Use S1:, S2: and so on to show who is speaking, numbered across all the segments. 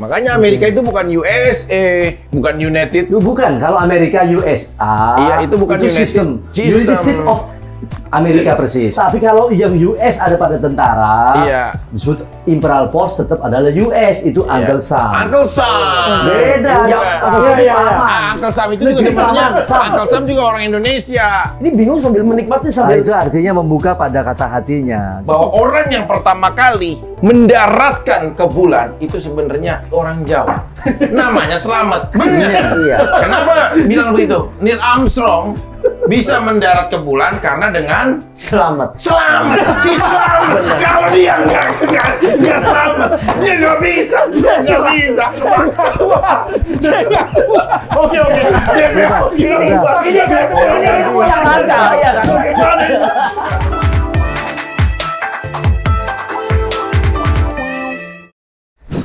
S1: Makanya Amerika itu bukan USA, bukan United.
S2: Bukan, kalau Amerika USA.
S1: Iya, itu bukan
S2: itu sistem. United States of Amerika persis. Tapi kalau yang US ada pada tentara,
S1: iya,
S2: disebut Imperial Force tetap adalah US, itu Uncle Sam.
S1: Uncle Sam.
S2: Beda.
S1: Iya. Uncle Sam itu juga sebenarnya Uncle Sam juga orang Indonesia.
S3: Ini bingung sambil menikmati sambil
S2: Itu artinya membuka pada kata hatinya.
S1: Bahwa orang yang pertama kali mendaratkan ke bulan itu sebenarnya orang Jawa. Namanya Selamat. Benar.
S3: Iya.
S1: Kenapa bilang begitu? Neil Armstrong bisa mendarat ke bulan karena dengan
S3: selamat.
S1: Selamat. Si Selamat. Kalau dia nggak selamat, dia nggak bisa. Oke.
S3: Ini yang ada, ya kan?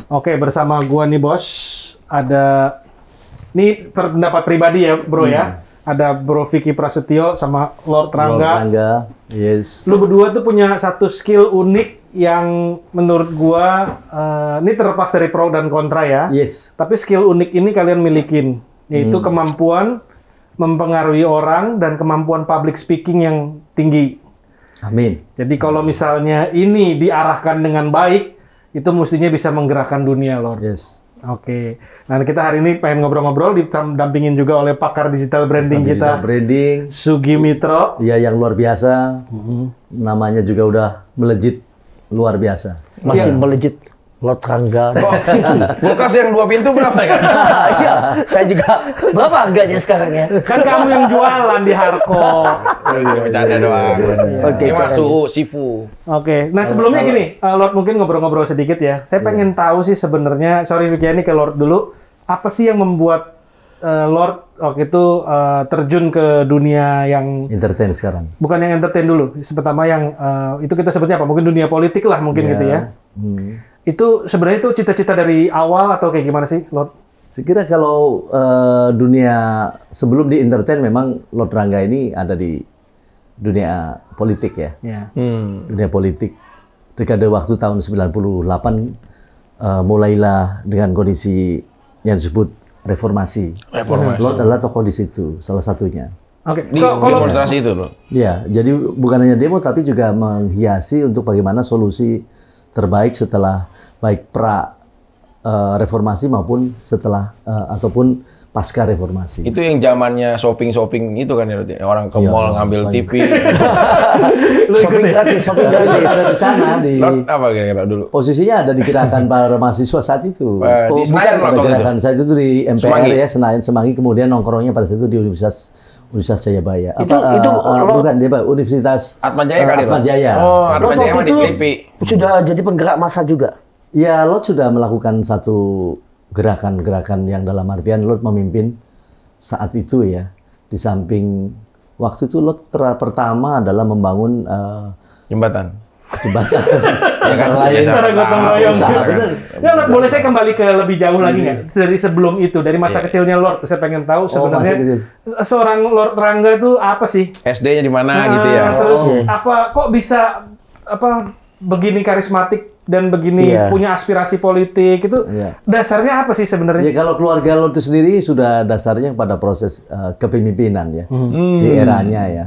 S4: Oke, bersama gua nih bos, ada ini pendapat pribadi ya bro ya. Ada Bro Vicky Prasetyo sama Lord Rangga.
S2: Yes.
S4: Lu berdua tuh punya satu skill unik yang menurut gua ini terlepas dari pro dan kontra ya.
S2: Yes.
S4: Tapi skill unik ini kalian milikin, yaitu kemampuan mempengaruhi orang dan kemampuan public speaking yang tinggi.
S2: Amin.
S4: Jadi kalau misalnya ini diarahkan dengan baik, itu mestinya bisa menggerakkan dunia, Lord.
S2: Yes.
S4: Oke. Nah, kita hari ini pengen ngobrol-ngobrol, didampingin juga oleh pakar digital branding kita,
S2: Branding.
S4: Sugi Mitro.
S2: Ya, yang luar biasa. Namanya juga udah melejit luar biasa.
S3: Masih melejit Lord Rangga.
S1: Kulkas yang 2 pintu berapa ya?
S3: Iya, saya juga berapa harganya sekarang ya?
S4: Kan kamu yang jualan di Harko.
S1: Saya jadi bercanda doang.
S3: Oke,
S1: Ini mah suhu, sifu.
S4: Oke. Nah, sebelumnya gini, Lord mungkin ngobrol-ngobrol sedikit ya. Saya pengen tahu sih sebenarnya, sorry Vicky ini ke Lord dulu, apa sih yang membuat Lord waktu itu terjun ke dunia yang
S2: Entertain sekarang.
S4: bukan yang entertain dulu, pertama yang itu kita sebutnya apa? Mungkin dunia politik lah mungkin gitu ya. Itu sebenarnya itu cita-cita dari awal atau kayak gimana sih, Lord?
S2: Sekira kalau dunia sebelum di entertain memang Lord Rangga ini ada di dunia politik ya.
S4: Ya.
S2: Dunia politik. Dekade waktu tahun 98 mulailah dengan kondisi yang disebut reformasi. Lord adalah tokoh di situ, salah satunya.
S4: Oke.
S1: Di demonstrasi itu loh.
S2: Ya, jadi bukan hanya demo tapi juga menghiasi untuk bagaimana solusi terbaik setelah baik reformasi maupun setelah ataupun pasca reformasi.
S1: Itu yang zamannya shopping itu kan ya, orang ke
S2: Iya,
S1: mall ngambil TV.
S3: Shopping gratis, shopping gratis.
S2: Ada di sana di
S1: Lord apa kira-kira dulu?
S2: posisinya ada di gerakan para mahasiswa saat itu.
S1: Di Senayan
S2: Bukan,
S1: waktu
S2: ada
S1: itu.
S2: gerakan saat itu di MPR
S1: Semanggi.
S2: ya, Senayan Semanggi, kemudian nongkrongnya pada saat itu di Universitas Jayabaya.
S3: Lord-
S2: Bukan dia Pak, Universitas
S1: Atmajaya kali, Lord?
S2: Atmajaya.
S1: Oh,
S3: Lord
S1: Atmajaya mah
S3: waktu
S1: di
S3: itu
S1: Sleepy.
S3: sudah jadi penggerak massa juga.
S2: Ya, Lord sudah melakukan satu gerakan-gerakan yang dalam artian Lord memimpin saat itu ya. Di samping waktu itu Lord pertama adalah membangun
S1: Jembatan.
S2: jembatan.
S1: Ya kan,
S2: lain.
S1: biasa.
S4: Secara gotong royong.
S2: Usaha,
S1: Kan.
S2: bener.
S4: Ya, Lord, boleh saya kembali ke lebih jauh lagi nggak? Dari sebelum itu, dari masa kecilnya Lord, saya pengen tahu sebenarnya
S2: masa kecil.
S4: seorang Lord Rangga itu apa sih?
S1: SD-nya di mana gitu ya?
S4: Terus apa kok bisa begini karismatik dan begini
S3: Iya.
S4: punya aspirasi politik itu
S2: Iya.
S4: dasarnya apa sih
S2: Ya
S4: sebenarnya?
S2: kalau keluarga Lord itu sendiri sudah dasarnya pada proses kepemimpinan ya. Di eranya ya.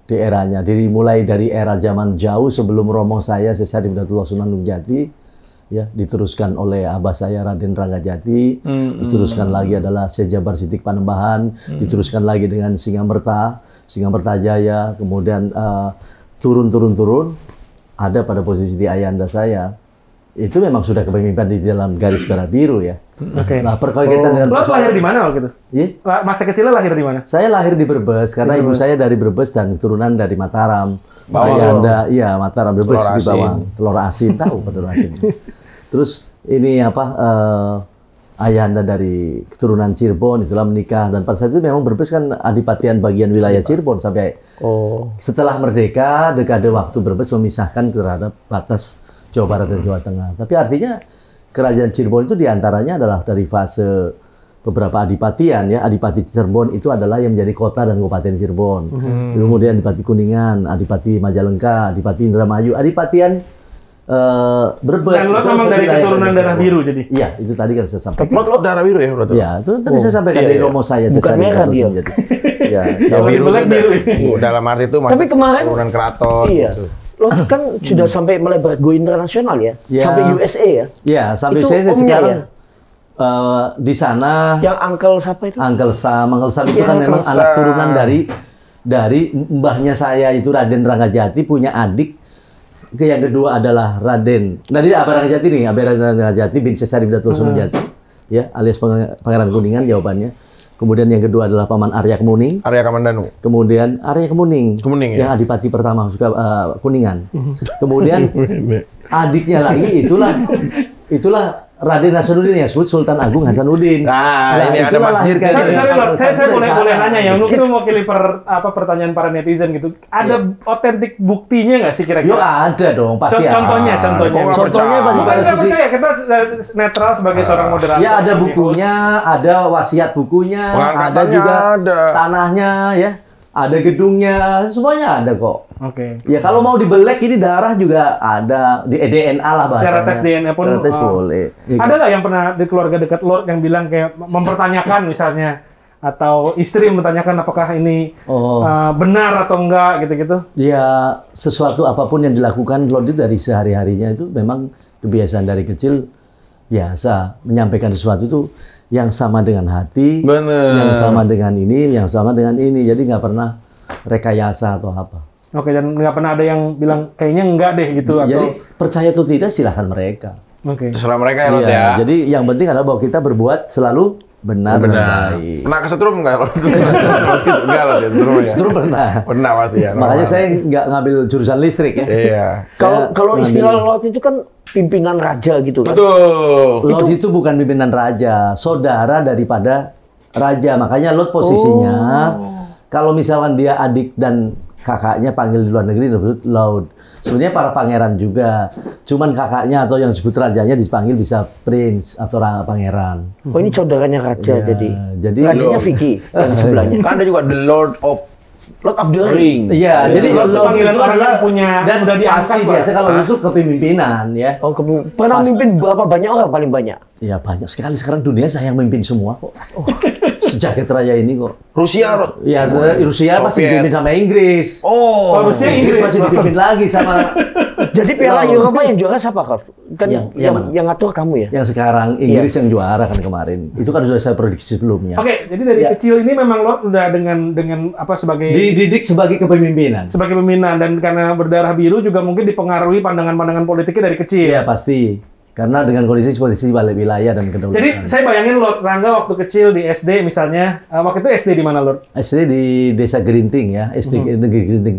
S2: Di eranya. Mulai dari era zaman jauh sebelum romo saya Syed Hidayatullah Sunan Nurjati ya, diteruskan oleh abah saya Raden Ranggajati, diteruskan lagi adalah Syekh Jabar Siddiq Panembahan, diteruskan lagi dengan Singamberta Jaya, kemudian turun ada pada posisi di ayahanda saya. Itu memang sudah kepemimpinan di dalam garis merah biru ya.
S4: Oke.
S2: Nah, perkaitan dengan
S4: Lord lahir di mana waktu itu?
S2: Iya.
S4: Masa kecilnya lahir di mana?
S2: Saya lahir di Brebes karena ibu saya dari Brebes dan keturunan dari Mataram.
S1: Bawang.
S2: Ayahanda, iya Mataram, Brebes
S1: Telur
S2: di
S1: asin.
S2: Bawang. Telur asin, tahu apa telur asin. Terus ini ayahanda dari keturunan Cirebon itulah menikah dan pada saat itu memang Brebes kan adipatian bagian wilayah Cirebon sampai setelah merdeka dekade waktu Brebes memisahkan terhadap batas Jawa Barat dan Jawa Tengah. Tapi artinya kerajaan Cirebon itu diantaranya adalah dari fase beberapa adipatian ya. Adipati Cirebon itu adalah yang menjadi kota dan kabupaten Cirebon. Kemudian Adipati Kuningan, Adipati Majalengka, Adipati Indramayu, adipatian Brebes.
S4: Dan Lord
S2: itu
S4: memang dari
S2: wilayah
S4: keturunan darah biru jadi.
S2: Iya, itu tadi kan saya sampaikan.
S1: Lot darah biru ya berarti?
S2: Iya, itu tadi saya sampaikan
S1: Iya,
S2: di
S1: iya.
S2: romo saya.
S3: Bukan
S2: Sesar
S3: merah
S2: Ibrahim
S3: dia.
S2: Jadi. Ya,
S1: Yang biru
S4: Belak
S1: itu
S4: biru.
S1: dalam arti itu
S3: Tapi kemarin-
S1: turunan keraton.
S3: Iya.
S1: Gitu.
S3: Lo kan sudah sampai melebar go internasional ya?
S2: Ya.
S3: Sampai USA ya?
S2: Iya, sampai
S3: Itu
S2: saya
S3: omnya
S2: sekarang
S3: ya?
S2: di sana
S3: Yang Uncle siapa itu?
S2: Uncle Sam itu
S3: Iya,
S2: kan memang
S1: Uncle
S2: anak
S1: Sam.
S2: turunan dari mbahnya saya itu Raden Ranggajati punya adik. Yang kedua adalah Raden. Nah, dia Abah Ranggajati nih, Abah Raden Ranggajati bin Sesar Ibdatul Sunjati. Ya, alias Pangeran Kuningan jawabannya. Kemudian yang kedua adalah Paman Arya Kemuning.
S1: Arya Kamandanu.
S2: Kemudian Arya Kemuning,
S1: Kemuning, ya?
S2: yang adipati pertama suka Kuningan. Kemudian adiknya lagi itulah Raden Hasanuddin yang disebut Sultan Agung Hasanuddin.
S1: Nah, ini ada
S2: itulah
S1: Mas
S2: lahir
S1: Dirga.
S2: dari
S4: Sorry, Lord, saya
S2: Hasanuddin
S4: boleh
S2: sana.
S4: nanya ya. Mungkin mewakili pertanyaan para netizen gitu. Ada otentik buktinya nggak sih
S2: Yo
S4: kira-kira?
S2: ada dong, pasti ada.
S4: Contohnya.
S1: Kok nggak
S2: Contohnya
S1: percaya?
S2: bagi
S4: Bukan
S2: pada
S4: saya
S2: sisi.
S4: percaya, kita netral sebagai seorang moderator.
S2: Ya ada bukunya, ada wasiat bukunya, ada
S1: Pengangkatannya
S2: juga
S1: ada.
S2: tanahnya ya, ada gedungnya, semuanya ada kok.
S4: Oke.
S2: Ya kalau mau dibelek ini darah juga ada di DNA lah bahasanya.
S4: Secara tes DNA pun,
S2: Secara tes boleh. Ya,
S4: Ada nggak yang pernah di keluarga dekat Lord yang bilang kayak mempertanyakan misalnya, atau istri mempertanyakan apakah ini
S2: Oh.
S4: benar atau enggak gitu-gitu?
S2: Ya, sesuatu apapun yang dilakukan Lord itu dari sehari-harinya itu memang kebiasaan dari kecil biasa menyampaikan sesuatu itu yang sama dengan hati,
S1: Bener.
S2: yang sama dengan ini, yang sama dengan ini. Jadi nggak pernah rekayasa atau apa.
S4: Oke, dan nggak pernah ada yang bilang kayaknya enggak deh gitu atau
S2: Jadi percaya atau tidak silahkan mereka.
S4: oke.
S1: Terserah mereka ya, Lot
S2: Iya,
S1: ya.
S2: jadi yang penting adalah bahwa kita berbuat selalu benar dan baik.
S1: Pernah kesetrum nggak? Enggak Lot ya, setrum ya.
S2: Justru pernah.
S1: Pernah pasti ya.
S2: Makanya
S1: normal.
S2: saya nggak ngambil jurusan listrik ya.
S1: Iya.
S3: Kalau
S2: Saya
S3: istilah Lord itu kan pimpinan raja gitu kan?
S1: Betul.
S2: Lord itu bukan pimpinan raja, saudara daripada raja. Makanya Lord posisinya, kalau misalkan dia adik dan kakaknya panggil di luar negeri disebut Lord. Sebenarnya para pangeran juga. Cuman kakaknya atau yang disebut rajanya dipanggil bisa prince atau pangeran.
S3: Oh ini saudaranya raja
S2: Ya, jadi
S3: Rajanya
S1: Lord.
S3: Vicky yang sebelahnya.
S1: Kan ada juga The Lord of
S3: Lord of the Ring.
S1: Ring.
S2: Iya, jadi
S4: Lord itu
S2: Lord
S4: panggilan
S2: itu
S4: orang
S2: adalah
S4: yang punya
S2: dan
S4: udah diangkat,
S2: pasti
S4: Pak.
S2: biasa kalau itu kepemimpinan ya.
S3: Oh, pernah mimpin berapa banyak orang paling banyak?
S2: Ya banyak sekali sekarang dunia saya yang memimpin semua kok. Sejagat raya ini kok.
S1: Rusia, Rod.
S2: Ya, Rusia masih
S1: Soviet.
S2: dipimpin sama Inggris.
S1: Oh,
S4: Rusia
S2: Inggris masih dipimpin lagi sama
S3: Jadi Piala Eropa yang juara siapa, Kak? Kan
S2: Yang mana?
S3: yang ngatur kamu ya?
S2: yang sekarang Inggris yang juara kan kemarin. Itu kan sudah saya prediksi sebelumnya.
S4: Oke, jadi dari
S2: Ya.
S4: kecil ini memang Lord udah dengan apa sebagai
S2: Dididik sebagai kepemimpinan.
S4: sebagai pembinaan, dan karena berdarah biru juga mungkin dipengaruhi pandangan-pandangan politiknya dari kecil.
S2: Iya pasti. Karena dengan kondisi balik wilayah dan kedaulatan.
S4: Jadi saya bayangin Lord Rangga waktu kecil di SD misalnya, waktu itu SD di mana Lord?
S2: SD di Desa Gerinting ya, SD Negeri Gerinting.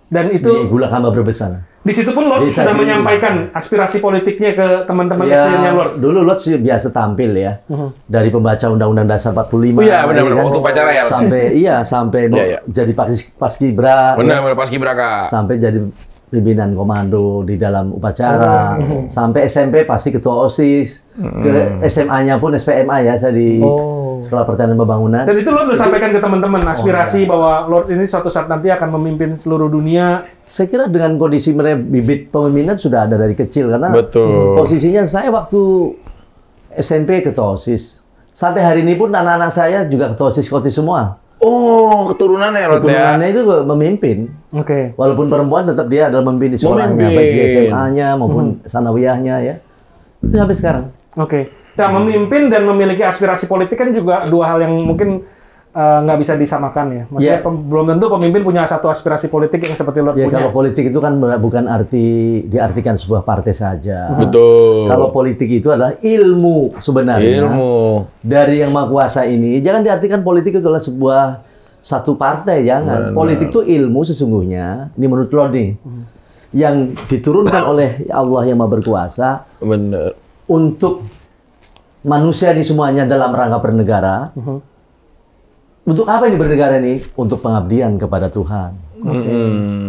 S4: Dan
S2: Di
S4: itu
S2: Gulakamba Brebes.
S4: di situ pun Lord
S2: Desa
S4: sudah
S2: Gerinting.
S4: menyampaikan aspirasi politiknya ke teman-teman
S2: Ya,
S4: SD-nya Lord.
S2: dulu Lot sih biasa tampil ya. Dari pembaca Undang-Undang Dasar 45.
S1: Oh iya, benar-benar.
S2: ya kan?
S1: Waktu upacara ya, Lot?
S2: Sampai
S1: Iya, iya.
S2: jadi paskibra.
S1: benar pas Kibraka.
S2: Sampai jadi pimpinan komando di dalam upacara, sampai SMP pasti ketua OSIS, ke SMA-nya pun SPMA ya, saya di Sekolah Pertanian Pembangunan.
S4: Dan itu Lord udah sampaikan ke teman-teman aspirasi bahwa Lord ini suatu saat nanti akan memimpin seluruh dunia.
S2: Saya kira dengan kondisi mereka bibit pemimpinan sudah ada dari kecil karena
S1: Betul.
S2: posisinya saya waktu SMP ketua OSIS. Sampai hari ini pun anak-anak saya juga ketua OSIS semua.
S1: Oh, keturunannya Lot ya.
S2: Keturunannya itu memimpin.
S4: Oke.
S2: Walaupun perempuan tetap dia adalah memimpin di sekolahnya,
S1: Memimpin.
S2: baik di SMA-nya maupun sanawiyahnya ya. Itu sampai sekarang.
S4: Oke. Nah, memimpin dan memiliki aspirasi politik kan juga dua hal yang mungkin nggak bisa disamakan ya. Maksudnya
S2: Ya.
S4: belum tentu pemimpin punya satu aspirasi politik yang seperti Lord
S2: Ya
S4: punya.
S2: kalau politik itu kan bukan diartikan sebuah partai saja.
S1: Betul.
S2: Kalau politik itu adalah ilmu sebenarnya.
S1: Ilmu.
S2: Dari yang maha kuasa ini, jangan diartikan politik itu adalah sebuah satu partai, jangan.
S1: Benar.
S2: Politik itu ilmu sesungguhnya, ini menurut Lord nih, yang diturunkan oleh Allah yang maha berkuasa
S1: Bener.
S2: untuk manusia ini semuanya dalam rangka bernegara. Untuk apa ini bernegara ini? Untuk pengabdian kepada Tuhan.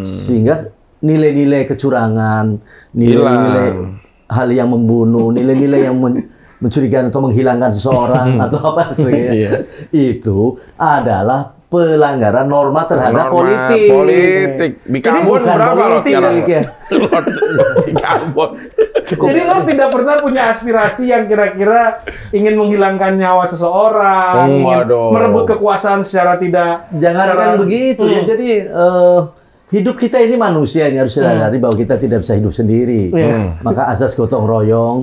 S2: Sehingga nilai-nilai kecurangan, nilai-nilai hal yang membunuh, nilai-nilai yang mencurigakan atau menghilangkan seseorang atau apa sebagainya, itu adalah pelanggaran norma terhadap politik.
S1: Politik. Bikarbon
S2: bukan
S1: berapa Lord
S2: politik,
S1: sekarang?
S2: ya.
S1: Lord, Bikarbon.
S4: Jadi lo tidak pernah punya aspirasi yang kira-kira ingin menghilangkan nyawa seseorang, ingin
S1: Waduh.
S4: merebut kekuasaan secara tidak
S2: Jangankan begitu ya. Jadi hidup kita ini manusia ini harus sadari bahwa kita tidak bisa hidup sendiri. Maka asas gotong royong.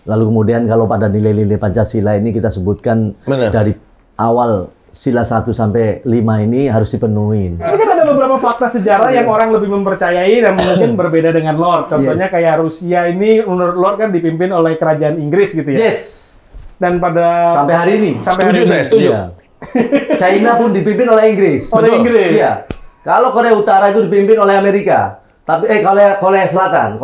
S2: Lalu kemudian kalau pada nilai-nilai Pancasila ini kita sebutkan
S1: Benar.
S2: dari awal sila 1 sampai 5 ini harus dipenuhi.
S4: Tapi kan ada beberapa fakta sejarah yang orang lebih mempercayai dan mungkin berbeda dengan Lord. Contohnya kayak Rusia ini menurut Lord kan dipimpin oleh kerajaan Inggris gitu ya.
S2: Yes.
S4: Dan pada
S2: Sampai hari ini.
S1: Setuju saya, setuju.
S2: Iya. China pun dipimpin oleh Inggris.
S4: Oleh
S2: Betul.
S4: Inggris.
S2: Iya. Kalau Korea Utara itu dipimpin oleh Amerika. Tapi Korea Selatan.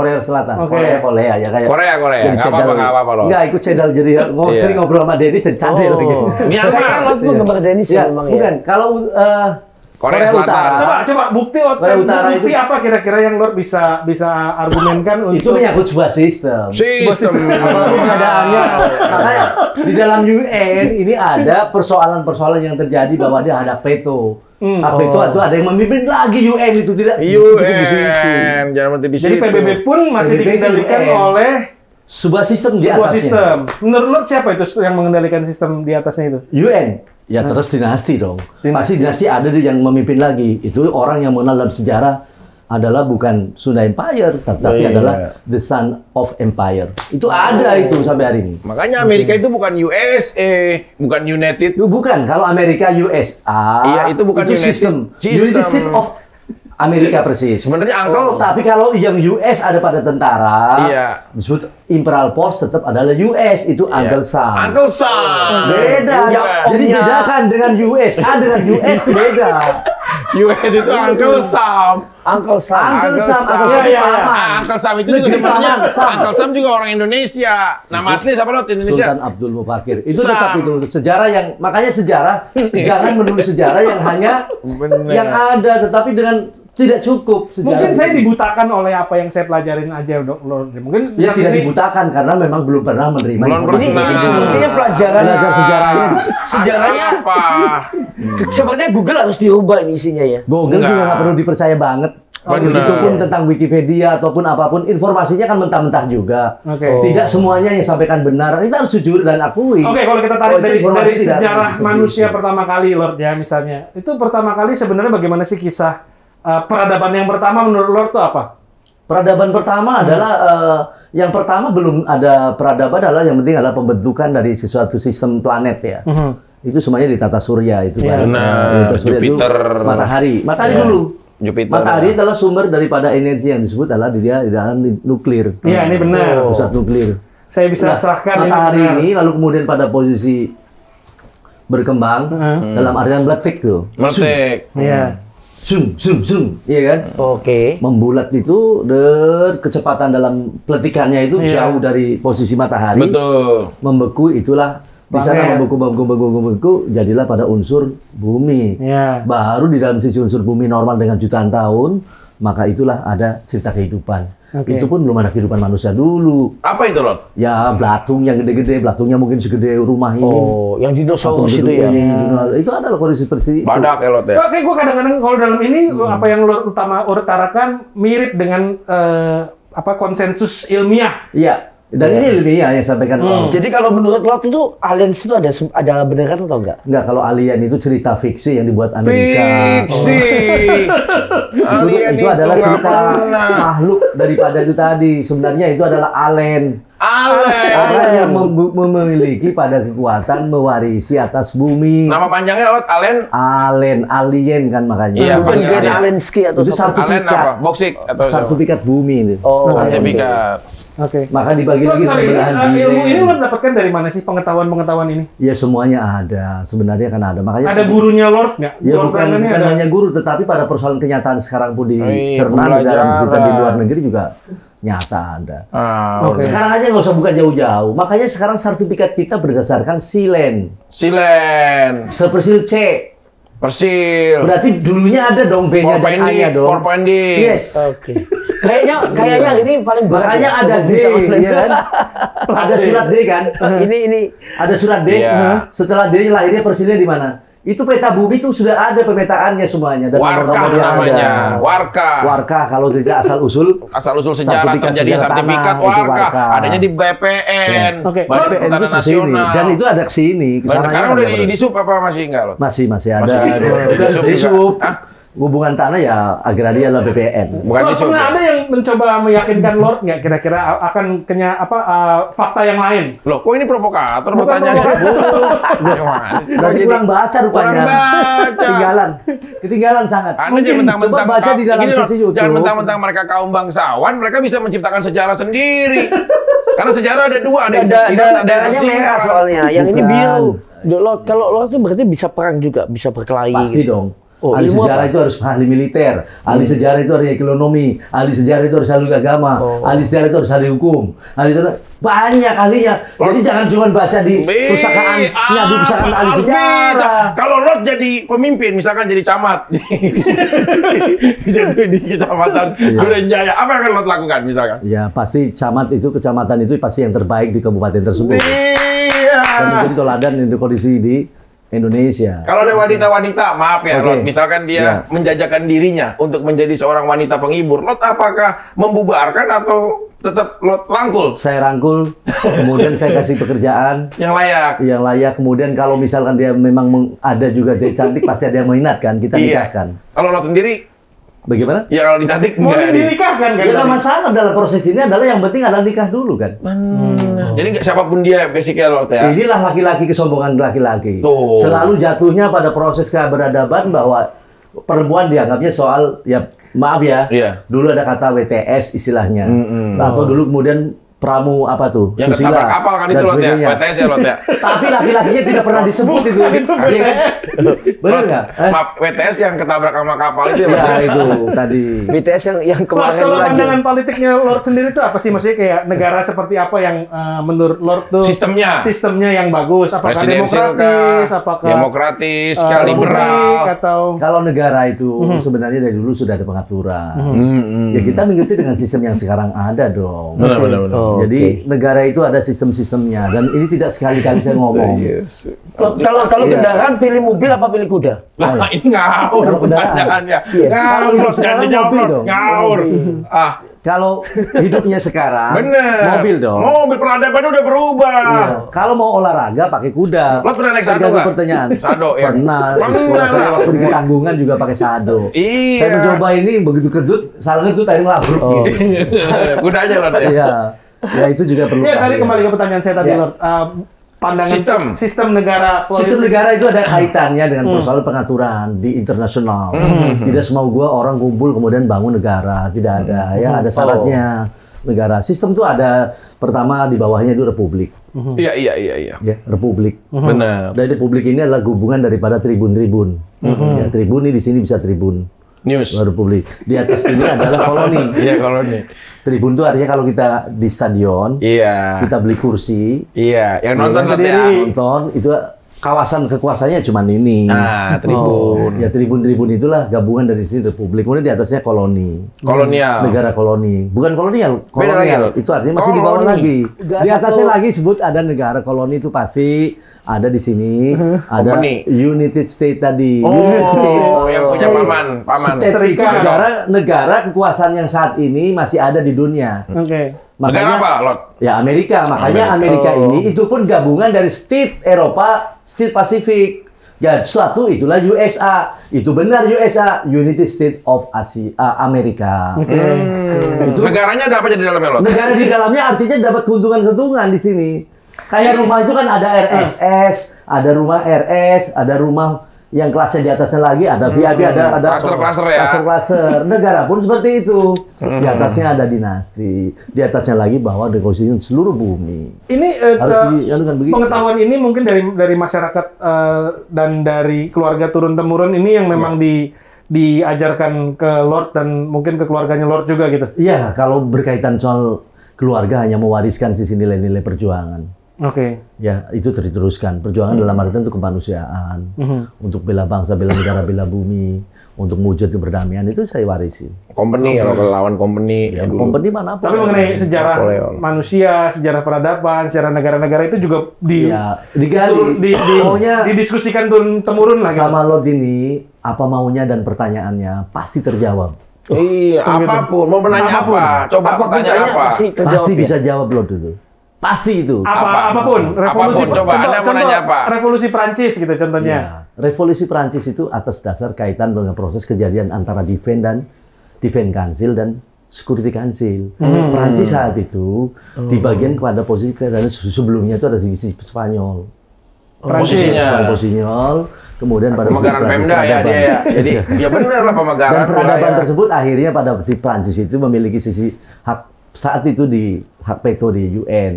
S4: Oke.
S2: Korea ya kayak.
S1: Korea.
S2: jadi
S1: Nggak
S2: channel.
S1: apa-apa Lord.
S2: Enggak, ikut channel jadi
S1: Iya.
S2: sering ngobrol sama Denny jadi channel
S3: Oh.
S2: gitu.
S3: Kayaknya
S1: Myanmar.
S3: Lord penggemar Dennis
S2: Ya,
S3: ya memang
S2: bukan.
S3: ya.
S2: Kalau
S1: Korea Selatan.
S4: coba bukti
S2: Korea Utara
S4: bukti
S2: itu-
S4: apa kira-kira yang Lord bisa argumenkan
S2: itu
S4: untuk
S2: menyangkut sebuah sistem.
S1: Sistem.
S2: Apapun keadaannya. Makanya di dalam UN ini ada persoalan-persoalan yang terjadi bahwa dia ada veto. Veto itu ada yang memimpin lagi UN itu tidak cukup di situ.
S1: UN. Jangan berhenti di
S4: jadi
S1: situ.
S4: PBB pun masih
S2: PBB
S4: dikendalikan
S2: UN.
S4: oleh
S2: Sebuah sistem di
S4: sebuah
S2: atasnya.
S4: sistem. Menurut Lord siapa itu yang mengendalikan sistem di atasnya itu?
S2: UN. Ya terus dinasti dong.
S4: Dinasti.
S2: Pasti dinasti ada yang memimpin lagi. Itu orang yang mengenal dalam sejarah adalah bukan Sunda Empire, tapi
S1: Iya.
S2: adalah the son of empire. Itu ada itu sampai hari ini.
S1: Makanya Amerika itu bukan USA, bukan United.
S2: Itu bukan, kalau Amerika USA.
S1: Iya, itu bukan United
S2: sistem.
S1: System.
S2: United States of Amerika persis.
S1: Sebenarnya Uncle.
S2: Tapi kalau yang US ada pada tentara,
S1: Iya.
S2: disebut Imperial Force tetap adalah US, itu Uncle Sam.
S1: Uncle Sam.
S2: Beda.
S3: Ya,
S2: Jadi
S3: omnya.
S2: bedakan dengan USA dengan US beda.
S1: US itu Uncle Sam.
S3: Uncle Sam.
S2: Uncle Sam, Uncle
S4: Iya,
S2: Sam
S4: iya, iya.
S2: paman.
S1: Uncle Sam itu juga
S2: Negeri
S1: sebenarnya
S2: paman, Sam.
S1: Uncle Sam juga orang Indonesia. Nama asli siapa Lord Indonesia?
S2: Sultan Abdul Mufakir. Itu
S1: Sam.
S2: tetap itu sejarah yang makanya sejarah jangan menulis sejarah yang hanya
S1: Bener.
S2: yang ada tetapi dengan tidak cukup sejarah.
S4: Mungkin saya
S2: itu.
S4: dibutakan oleh apa yang saya pelajarin aja, Lord. Mungkin
S2: Ya
S4: saat
S2: tidak
S4: ini-
S2: dibutakan karena memang belum pernah menerima
S1: Belum
S2: informasi.
S1: pernah.
S3: Ini sebenarnya pelajaran
S2: Belajar sejarahnya.
S3: sejarahnya
S1: apa?
S3: sepertinya Google harus dirubah ini isinya ya.
S2: Google
S1: Enggak.
S2: juga nggak perlu dipercaya banget.
S1: Benar.
S2: Itu pun tentang Wikipedia ataupun apapun informasinya kan mentah-mentah juga.
S4: Oke.
S2: Tidak semuanya yang sampaikan benar. Kita harus jujur dan akui.
S4: Oke, kalau kita
S2: Oh,
S4: tarik
S2: itu
S4: dari
S2: informasi tidak
S4: sejarah
S2: begitu.
S4: manusia pertama kali, Lord ya misalnya, itu pertama kali sebenarnya bagaimana sih kisah peradaban yang pertama menurut Lord itu apa?
S2: Peradaban pertama adalah yang pertama belum ada peradaban adalah yang penting adalah pembentukan dari sesuatu sistem planet ya. Itu semuanya di tata surya itu
S4: Iya.
S2: kan.
S1: Benar,
S2: Tata surya itu
S1: Jupiter.
S2: matahari
S1: Iya.
S2: dulu.
S1: Jupiter.
S2: Matahari adalah sumber daripada energi yang disebut adalah di dalam nuklir.
S4: Iya, ini benar.
S2: Pusat nuklir.
S4: Saya bisa
S2: Nah,
S4: serahkan
S2: matahari
S4: benar.
S2: ini lalu kemudian pada posisi berkembang dalam artian meletik tuh.
S1: Meletik.
S4: Iya.
S2: Zoom, iya kan?
S3: Oke.
S2: Membulat itu kecepatan dalam peletikannya itu
S4: Iya.
S2: jauh dari posisi matahari.
S1: Betul.
S2: Membeku itulah di sana
S4: Planet.
S2: membeku jadilah pada unsur bumi.
S4: Iya.
S2: Baru di dalam sisi unsur bumi normal dengan jutaan tahun, maka itulah ada cerita kehidupan.
S4: Oke.
S2: Itu pun belum ada kehidupan manusia dulu.
S1: Apa itu Lord?
S2: Ya belatung yang gede-gede, belatungnya mungkin segede rumah ini.
S3: Oh, yang dinosaurus
S2: Patung
S3: itu ya.
S2: gedung ini. Itu adalah kondisi seperti itu.
S1: Badak ya Lord ya.
S4: Oke, gue kadang-kadang kalau dalam ini apa yang Lord utarakan mirip dengan konsensus ilmiah.
S2: Iya. Dan ini ilmiah yang sampaikan.
S3: Jadi kalau menurut Lord itu aliens itu ada beneran atau enggak?
S2: Enggak, kalau alien itu cerita fiksi yang dibuat Amerika.
S1: Fiksi.
S2: Itu adalah cerita makhluk daripada itu tadi. Sebenarnya itu adalah alien. Orang yang memiliki pada kekuatan mewarisi atas bumi.
S1: Nama panjangnya Lord
S2: Alien kan makanya.
S1: Iya,
S3: Mungkin
S1: panggil
S3: Grand
S1: dia.
S3: Alienski atau
S2: Itu
S3: apa?
S1: Alen
S2: sertifikat.
S1: apa? Boksik atau
S2: Sertifikat bumi itu.
S3: Oh,
S1: sertifikat.
S4: Oke.
S2: Maka dibagi lagi
S4: Sorry,
S2: belahan
S4: ilmu
S2: bumi.
S4: ini Lord dapatkan dari mana sih pengetahuan-pengetahuan ini?
S2: Ya semuanya ada. Sebenarnya kan ada. Makanya
S4: Ada gurunya Lord nggak?
S2: Ya
S4: Lord
S2: bukan,
S4: Brandon ini
S2: bukan
S4: ada.
S2: hanya guru, tetapi pada persoalan kenyataan sekarang pun
S1: Iya,
S2: dicerna di dalam cerita di
S1: pembelajaran.
S2: luar negeri juga nyata ada.
S4: Oke.
S2: Sekarang aja nggak usah buka jauh-jauh. Makanya sekarang sertifikat kita berdasarkan silen,
S1: Silen.
S2: sepersil C.
S1: Persil.
S2: Berarti dulunya ada dong B-nya dan A-nya dong.
S1: Korpendi.
S2: Yes.
S3: Oke. Kayaknya ini paling berat.
S2: Makanya
S3: ya,
S2: ada D,
S3: pembicaraan
S2: ya kan? Ada surat D kan?
S3: ini
S2: Ada surat D.
S1: Iya.
S2: Setelah D lahirnya persilnya di mana? Itu peta bumi itu sudah ada pemetaannya semuanya dan
S1: Warkah
S2: nomor-nomornya
S1: namanya.
S2: ada.
S1: Warkah.
S2: Warkah kalau tidak asal usul
S1: Sejarah terjadi sertifikat
S2: itu
S1: warkah. Adanya di BPN.
S4: Oke.
S1: Badan
S2: BPN
S1: Pertanahan
S2: itu ke sini
S1: Nasional.
S2: dan itu ada ke sini.
S1: Sekarang udah di sub apa masih enggak loh?
S2: Masih ada.
S1: Di sub
S2: Di
S1: juga.
S2: sub.
S1: Hah?
S2: Hubungan tanah ya agraria lah BPN.
S1: Bukan
S4: Lord,
S1: di sub.
S4: pernah
S1: ya?
S4: ada yang mencoba meyakinkan Lord nggak kira-kira akan fakta yang lain?
S1: Loh, kok ini provokator
S4: Bukan
S1: pertanyaannya?
S4: provokator.
S2: Berarti kurang baca rupanya.
S1: Kurang baca.
S2: Ketinggalan sangat.
S1: Anda jangan mentang-mentang
S2: coba baca di dalam
S1: gini loh,
S2: sisi YouTube.
S1: jangan mentang-mentang mereka kaum bangsawan, mereka bisa menciptakan sejarah sendiri. Karena sejarah ada dua, ada yang bersirat, ada yang
S3: Darahnya
S1: bersirat.
S3: merah soalnya. Yang ini
S2: Bukan.
S3: biru. Lord, kalau Lord itu berarti bisa perang juga, bisa berkelahi.
S2: Pasti
S3: gitu.
S2: dong.
S3: Oh,
S2: ahli
S3: ilmu
S2: sejarah
S3: apa?
S2: itu harus ahli militer, ahli sejarah itu harus ekonomi, ahli sejarah itu harus ahli agama, ahli sejarah itu harus ahli hukum, ahli sejarah banyak ahlinya. Jadi jangan cuma baca di pustakaan, di pustakaan ahli
S1: Harus
S2: sejarah.
S1: bisa. Kalau Lord jadi pemimpin, misalkan jadi camat, bisa tuh di kecamatan Duren Jaya, apa yang akan Lord lakukan misalkan?
S2: Ya pasti camat itu kecamatan itu pasti yang terbaik di kabupaten tersebut.
S1: Iya.
S2: Dan menjadi teladan di kondisi di Indonesia.
S1: Kalau ada wanita-wanita, maaf ya,
S2: Oke.
S1: Lord, misalkan dia
S2: Ya.
S1: menjajakan dirinya untuk menjadi seorang wanita penghibur, Lord apakah membubarkan atau tetap Lord rangkul
S2: Saya rangkul, kemudian saya kasih pekerjaan
S1: yang layak?
S2: yang layak. Kemudian kalau misalkan dia memang ada juga dia cantik, pasti ada yang minat kan, kita nikahkan.
S1: Kalau Lord sendiri,
S2: Bagaimana?
S1: ya kalau dicantik
S4: Mau
S1: enggak.
S4: dinikahkan kan?
S2: Ya nggak
S4: tadi?
S2: masalah dalam proses ini adalah yang penting adalah nikah dulu kan.
S1: Jadi nggak siapapun dia basicnya Lord ya.
S2: Inilah laki-laki kesombongan laki-laki.
S1: Tuh.
S2: Selalu jatuhnya pada proses keberadaban bahwa perempuan dianggapnya soal ya maaf ya.
S1: Iya.
S2: Dulu ada kata WTS istilahnya. Atau dulu kemudian pramu apa tuh?
S1: Yang ketabrak kapal kan itu
S2: dan
S1: Lord ya,
S2: sebagainya.
S1: WTS ya Lord ya.
S2: Tapi laki-lakinya tidak pernah disebut itu. Iya kan? Benar nggak?
S1: Maaf, WTS yang ketabrak sama kapal itu ya Lord
S2: Ya
S1: ya.
S2: itu tadi.
S3: BTS yang
S4: Lord,
S3: kemarin
S4: kalau
S3: lagi.
S4: pandangan politiknya Lord sendiri itu apa sih? Maksudnya kayak negara seperti apa yang menurut Lord tuh sistemnya yang bagus? Apakah
S1: Presidensial
S4: demokratis?
S1: kah?
S4: Apakah
S1: Demokratis kah?
S4: republik,
S1: Liberal?
S4: atau
S2: Kalau negara itu sebenarnya dari dulu sudah ada pengaturan. Ya kita mengikuti dengan sistem yang sekarang ada dong.
S1: Benar.
S3: Oh,
S2: Jadi negara itu ada sistem-sistemnya dan ini tidak sekali-kali saya ngomong.
S3: Kalau
S2: Iya.
S3: kendaraan pilih mobil apa pilih kuda?
S1: Lah ini ngawur
S2: Kalau kendaraan.
S1: pertanyaannya.
S3: Iya.
S1: Ngawur
S2: Kalau
S1: Lord, jangan
S2: sekarang
S1: dijawab
S2: mobil
S1: Lord.
S2: dong.
S1: Ngawur. Ah,
S2: Kalau hidupnya sekarang
S1: bener.
S2: mobil dong.
S1: Mobil peradaban udah berubah.
S2: Iya. Kalau mau olahraga pakai kuda.
S1: Lo pernah naik sado
S2: Tergantung
S1: nggak?
S2: pertanyaan.
S1: Sado, ya?
S2: Pernah.
S1: Pernah
S2: Di sekolah saya
S1: lah.
S2: waktu di Tanggungan juga pakai sado.
S1: Iya.
S2: Saya mencoba ini begitu kedut, salah ngedut air ngelabruk. gitu.
S1: Udah aja Lord ya.
S2: Iya. Ya itu juga perlu.
S4: ya tadi
S2: tahu,
S4: kembali ke pertanyaan saya tadi
S2: Ya.
S4: Lord. Pandangan sistem negara
S2: Sistem
S4: politik.
S2: negara itu ada kaitannya dengan persoalan pengaturan di internasional. Tidak semau gua orang kumpul kemudian bangun negara, tidak ada. Ya ada syaratnya negara. Sistem itu ada pertama di bawahnya itu republik.
S1: Iya.
S2: Ya, republik.
S1: Benar.
S2: Dan republik ini adalah gabungan daripada tribun-tribun. Ya, tribun ini di sini bisa tribun.
S1: News.
S2: Republik. Di atas ini adalah koloni.
S1: Iya koloni.
S2: Tribun itu artinya kalau kita di stadion,
S1: Iya.
S2: kita beli kursi,
S1: Iya. Yang nonton
S2: ya,
S1: Lord ya.
S2: nonton itu kawasan kekuasaannya cuma ini.
S1: Ah, tribun.
S2: Ya tribun-tribun itulah gabungan dari sini republik. Kemudian di atasnya koloni.
S1: Kolonial.
S2: Negara koloni. Bukan kolonial,
S1: Beda
S2: kolonial.
S1: lagi.
S2: Itu artinya masih di bawah
S1: Koloni.
S2: lagi.
S3: Enggak,
S2: Di atasnya
S3: satu-
S2: lagi sebut ada negara koloni itu pasti ada di sini. Ada
S1: Company.
S2: United States tadi.
S1: Oh,
S2: United States.
S1: yang punya paman.
S2: State itu
S4: Serikat.
S2: negara kekuasaan yang saat ini masih ada di dunia.
S4: Oke.
S1: Negara apa Lord?
S2: Ya Amerika, makanya Amerika ini itu pun gabungan dari state Eropa, state Pasifik. Ya suatu itulah USA. Itu benar USA, United States of Amerika. Itu
S1: Negaranya ada apa aja di dalamnya Lord?
S2: negara di dalamnya artinya dapat keuntungan-keuntungan di sini. Kayak rumah itu kan ada RSS, ada rumah RS, ada rumah yang kelasnya di atasnya lagi ada VIP, ada
S1: Klaster-klaster ya.
S2: klaster-klaster. Negara pun seperti itu. Di atasnya ada dinasti, di atasnya lagi bahwa konstitusi seluruh bumi.
S4: Ini
S2: Harus dianukan begitu.
S4: pengetahuan ini mungkin dari masyarakat dan dari keluarga turun temurun ini yang memang diajarkan ke Lord dan mungkin ke keluarganya Lord juga gitu.
S2: Iya, kalau berkaitan soal keluarga hanya mewariskan sisi nilai-nilai perjuangan.
S4: Oke.
S2: Ya, itu diteruskan. Perjuangan dalam artian untuk kemanusiaan, untuk bela bangsa, bela negara, bela bumi, untuk mewujud perdamaian itu saya warisi.
S1: Company, kalau lawan company.
S2: Ya,
S1: dulu.
S2: company manapun.
S4: Tapi mengenai sejarah
S1: Napoleon.
S4: manusia, sejarah peradaban, sejarah negara-negara itu juga
S2: Ya, digali. Maunya
S4: didiskusikan turun temurun lah.
S2: sama Lord ini, apa maunya dan pertanyaannya pasti terjawab.
S1: Iya, apapun. Mau menanya apa? Coba pertanyaan apa?
S2: Pasti bisa jawab Lord itu. Pasti itu.
S4: Apapun, revolusi.
S1: Apapun, coba, Anda mau nanya apa?
S4: Revolusi Prancis gitu contohnya.
S2: Ya, revolusi Prancis itu atas dasar kaitan dengan proses kejadian antara Defense Council dan Security Council. Prancis saat itu di bagian kepada posisi dan sebelumnya itu ada divisi Spanyol. Spanyol, kemudian pada
S1: pemegaran Pemda ya dia ya. Jadi ya benar lah pemegaran.
S2: Dan peradaban tersebut akhirnya pada di Prancis itu memiliki sisi hak saat itu di hak veto di UN.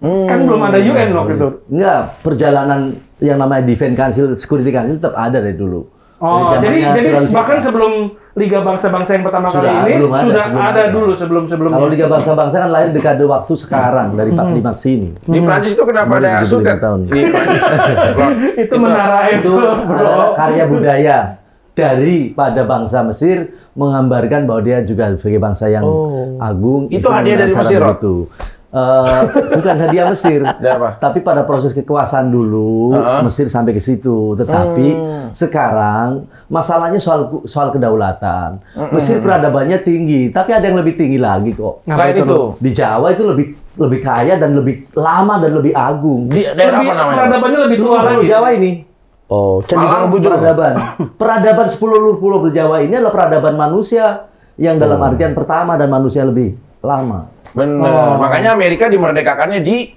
S4: Kan belum ada UN waktu itu.
S2: Enggak, perjalanan yang namanya Defense Council, Security Council tetap ada dari dulu.
S4: Oh,
S2: Dari
S4: jadi
S2: zamannya Sulawesi
S4: bahkan
S2: Selatan.
S4: sebelum Liga Bangsa-Bangsa yang pertama
S2: Sudah,
S4: kali ini
S2: belum ada,
S4: sudah
S2: sebelum
S4: ada
S2: ada.
S4: dulu sebelum-sebelumnya.
S2: Kalau Liga Bangsa-Bangsa kan lahir dekade waktu sekarang dari Pak Limak sini.
S1: Di Prancis itu kenapa ada
S2: 75
S1: sutet?
S2: tahun.
S1: Di Prancis.
S4: itu menara
S2: Itu
S4: Eiffel, bro.
S2: adalah karya budaya daripada bangsa Mesir menggambarkan bahwa dia juga sebagai bangsa yang agung.
S1: Itu hadiah dari
S2: dengan
S1: Mesir,
S2: cara
S1: Rod?
S2: begitu. Bukan hadiah Mesir,
S1: apa?
S2: tapi pada proses kekuasaan dulu Mesir sampai ke situ. Tetapi sekarang masalahnya soal kedaulatan. Mesir peradabannya tinggi, tapi ada yang lebih tinggi lagi kok.
S1: Selain itu,
S2: Di Jawa itu lebih kaya dan lebih lama dan lebih agung.
S1: di daerah apa namanya?
S4: Peradabannya lebih tua
S2: Seluruh
S4: lagi.
S2: Pulau Jawa ini.
S3: Oh, Candi
S1: Malang,
S3: Borobudur.
S2: Peradaban 10 pulau Jawa ini adalah peradaban manusia yang dalam artian pertama dan manusia lebih lama.
S1: Benar. Makanya Amerika dimerdekakannya di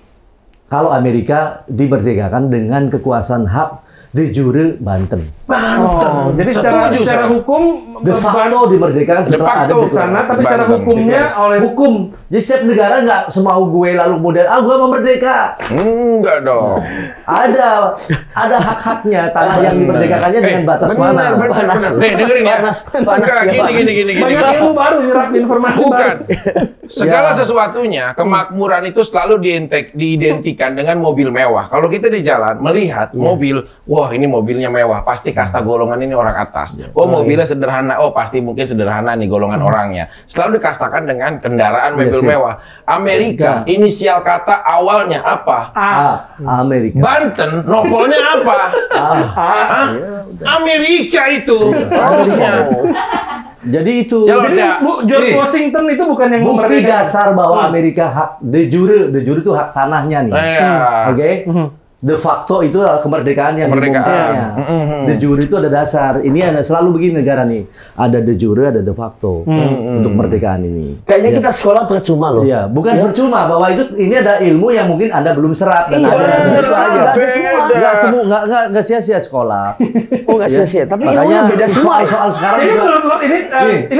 S2: Kalau Amerika dimerdekakan dengan kekuasaan hak de jure Banten.
S4: Oh, jadi
S1: Setuju,
S4: secara
S1: saya.
S4: hukum
S2: De facto dimerdekakan setelah ada
S1: facto
S2: di
S4: sana, tapi secara
S1: Banten.
S4: hukumnya oleh
S2: hukum. Jadi setiap negara nggak semau gue lalu kemudian gue mau merdeka.
S1: enggak dong.
S2: Ada hak-haknya tanah yang dimerdekakannya dengan batas
S1: benar,
S2: mana.
S1: benar. Nih, dengerin ya. Enggak, gini.
S4: banyak ilmu baru nyerap informasi
S1: Bukan.
S4: baru.
S1: Segala sesuatunya, kemakmuran itu selalu diidentikan dengan mobil mewah. Kalau kita di jalan melihat mobil, wah ini mobilnya mewah, pasti kasta golongan ini orang atas. Oh mobilnya sederhana, oh pasti mungkin sederhana nih golongan orangnya. Selalu dikastakan dengan kendaraan mobil
S2: sih.
S1: mewah. Amerika, inisial kata awalnya apa?
S2: Amerika.
S1: Banten, nopolnya apa? Amerika itu maksudnya.
S2: Jadi itu.
S1: Ya,
S4: Jadi
S1: Ya,
S4: George
S1: nih.
S4: Washington itu bukan yang
S2: Bukti
S4: memerdekakan.
S2: dasar bahwa Amerika hak de jure itu hak tanahnya nih.
S1: Iya.
S2: Oke? De facto itu adalah kemerdekaan yang
S1: Kemerdekaan.
S2: diumumkannya. De jure itu ada dasar. Ini ada selalu begini negara nih. Ada de jure, ada de facto untuk kemerdekaan ini.
S3: Kayaknya kita sekolah percuma loh.
S2: Iya, bukan percuma bahwa ini ada ilmu yang mungkin Anda belum serap dan
S3: Iya,
S2: ada yang
S3: benar,
S2: suka aja.
S3: nggak ada semua.
S2: Nggak sia-sia sekolah.
S3: Oh, nggak sia-sia. Tapi
S2: Makanya
S3: ilmunya beda semua.
S2: soal sekarang
S4: Jadi
S2: juga-
S4: menurut lo ini
S2: Nih,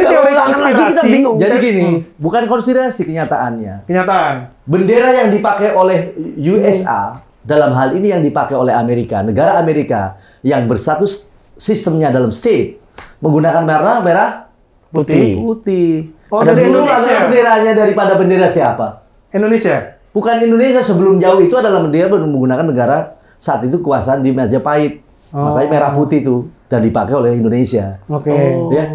S4: teori
S3: kalau ulangan lagi kita
S4: konspirasi.
S3: bingung.
S2: Jadi gini, bukan konspirasi kenyataannya.
S4: Kenyataan.
S2: Bendera yang dipakai oleh USA dalam hal ini yang dipakai oleh Amerika, negara Amerika yang berstatus sistemnya dalam state menggunakan merah
S4: Putih.
S2: putih.
S4: Oh,
S2: Dan
S4: dari
S2: dulu
S4: Indonesia.
S2: adalah benderanya daripada bendera siapa?
S4: Indonesia.
S2: Bukan Indonesia, sebelum jauh itu adalah bendera menggunakan negara saat itu kekuasaan di Majapahit. Makanya merah putih itu dan dipakai oleh Indonesia.
S4: Oke.
S2: Ya.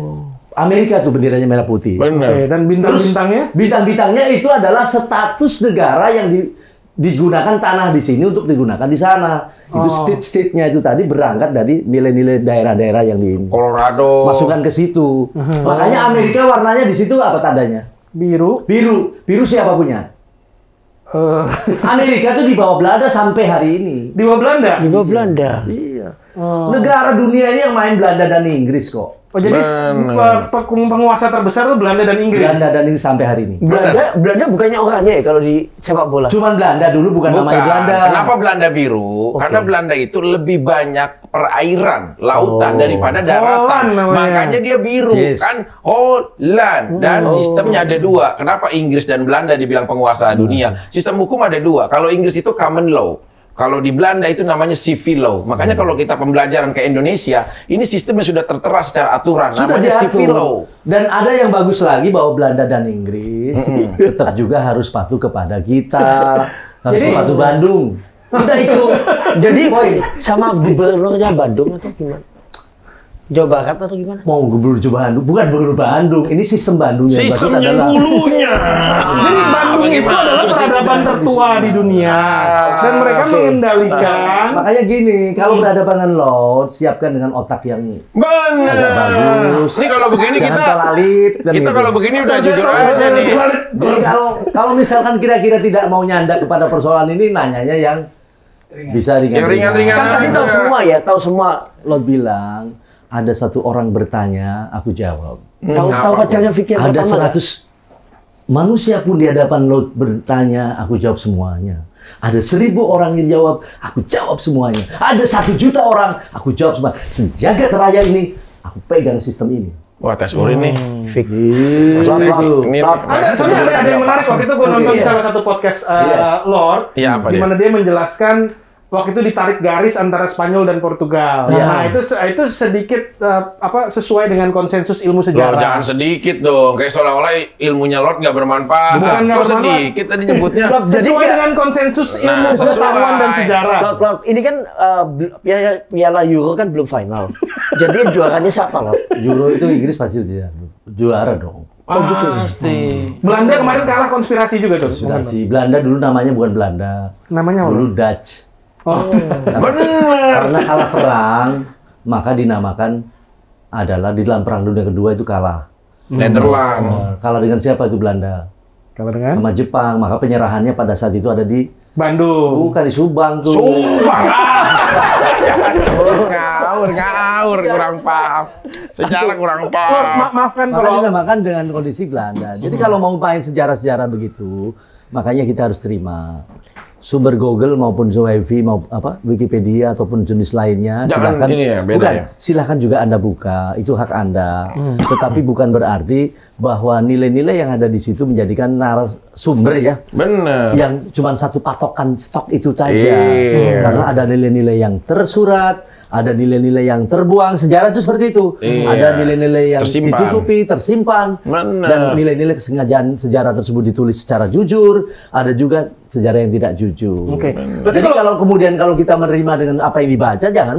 S2: Amerika tuh benderanya merah putih.
S1: Benar.
S4: Oke, dan bintang-bintangnya?
S2: Bintang-bintangnya itu adalah status negara yang digunakan tanah di sini untuk digunakan di sana. Itu state-nya itu tadi berangkat dari nilai-nilai daerah-daerah yang
S1: Colorado.
S2: dimasukkan ke situ. Makanya Amerika warnanya di situ apa tandanya?
S4: Biru.
S2: Biru. Biru siapa punya? Amerika tuh di bawah Belanda sampai hari ini.
S4: Di bawah Belanda.
S3: Di bawah Belanda.
S2: Iya. Negara dunia ini yang main Belanda dan Inggris kok.
S4: Oh, jadi penguasa terbesar itu Belanda dan Inggris.
S2: Belanda dan Inggris sampai hari ini.
S3: Belanda bukannya orangnya ya kalau di sepak bola.
S2: Cuman Belanda dulu bukan namanya Belanda.
S1: Kenapa Belanda biru? Karena Belanda itu lebih banyak perairan, lautan daripada daratan.
S4: Holland namanya.
S1: Makanya dia biru
S2: Yes.
S1: kan Holland dan sistemnya ada dua. Kenapa Inggris dan Belanda dibilang penguasa dunia? Sistem hukum ada dua. Kalau Inggris itu common law. Kalau di Belanda itu namanya civil law. Makanya kalau kita pembelajaran ke Indonesia, ini sistemnya sudah tertera secara aturan.
S2: Sudah
S1: namanya
S2: diatur.
S1: civil law.
S2: Dan ada yang bagus lagi bahwa Belanda dan Inggris tetap juga harus patuh kepada kita. Harus patuh Bandung. Udah itu.
S3: Jadi sama gubernurnya Bandung atau gimana? Jawa Barat atau gimana?
S2: Mau gubernur Bandung, bukan gubernur Bandung, ini sistem Bandungnya.
S1: Sistemnya dulunya.
S4: Jadi Bandung itu adalah peradaban tertua di dunia dan mereka mengendalikan.
S2: Makanya gini, kalau berhadapan dengan Lord, siapkan dengan otak yang
S1: Benar.
S2: agak bagus.
S1: Ini kalau begini
S2: Jangan
S1: kita
S2: terlalit. kan
S1: kita
S2: gitu.
S1: kalau begini udah jujur aja nih.
S2: Jadi kalau misalkan kira-kira tidak mau nyandak kepada persoalan ini, nanyanya yang bisa
S1: Yang ringan-ringan.
S3: Kan tadi tahu semua ya, tahu semua.
S2: Lord bilang, ada satu orang bertanya, aku jawab.
S3: Tahu pacarnya Vicky yang
S2: Ada
S3: pertama
S2: 100 manusia pun di hadapan Lord bertanya, aku jawab semuanya. Ada 1000 orang yang jawab, aku jawab semuanya. Ada 1 juta orang, aku jawab semua. Sejagat raya ini, aku pegang sistem ini.
S1: Wah, tes urin nih.
S2: Itu.
S1: Ini
S4: Soalnya ada yang menarik waktu itu gue nonton di salah satu podcast Lord,
S1: Iya, apa
S4: di mana dia menjelaskan waktu itu ditarik garis antara Spanyol dan Portugal. Nah, itu sedikit sesuai dengan konsensus ilmu
S1: Loh,
S4: sejarah.
S1: jangan sedikit dong. Kayak seolah-olah ilmunya Lord nggak bermanfaat.
S4: Bukan nggak
S1: Kok
S4: bermanfaat.
S1: sedikit tadi nyebutnya.
S4: Sesuai dengan konsensus ilmu
S1: sesuai.
S4: pengetahuan dan sejarah.
S3: Lord, ini kan Piala Euro kan belum final. Jadi yang juaranya siapa, Lord?
S2: Euro itu Inggris pasti juara dong.
S1: Pasti.
S4: Belanda kemarin kalah konspirasi juga tuh.
S2: Konspirasi. Belanda dulu namanya bukan Belanda.
S4: Namanya apa?
S2: Dulu Dutch.
S1: Benar.
S2: Karena kalah perang, maka dinamakan adalah di dalam perang dunia kedua itu kalah.
S1: Nederland.
S2: Kalah dengan siapa itu Belanda?
S4: Kalah dengan
S2: Sama Jepang. Maka penyerahannya pada saat itu ada di
S4: Bandung.
S2: bukan di Subang tuh.
S1: Sumpah. Ngawur, kurang paham. Sejarah kurang
S4: Lord,
S1: paham.
S4: maafkan
S2: Maka
S4: kalau
S2: dinamakan dengan kondisi Belanda. Jadi kalau mau main sejarah-sejarah begitu, makanya kita harus terima. Sumber Google maupun Zoevi Wikipedia ataupun jenis lainnya
S1: Jangan
S2: silakan
S1: ini ya, beda
S2: bukan,
S1: ya?
S2: silakan juga Anda buka, itu hak Anda. Tetapi bukan berarti bahwa nilai-nilai yang ada di situ menjadikan narasumber ya
S1: Benar.
S2: yang cuma satu patokan stok itu saja.
S1: Iya.
S2: Karena ada nilai-nilai yang tersurat, ada nilai-nilai yang terbuang. Sejarah itu seperti itu.
S1: Iya.
S2: Ada nilai-nilai yang
S1: Tersimpan.
S2: ditutupi, tersimpan.
S1: Benar.
S2: Dan nilai-nilai kesengajaan sejarah tersebut ditulis secara jujur. Ada juga sejarah yang tidak jujur.
S4: Oke.
S2: Jadi kalau kemudian kalau kita menerima dengan apa yang dibaca, jangan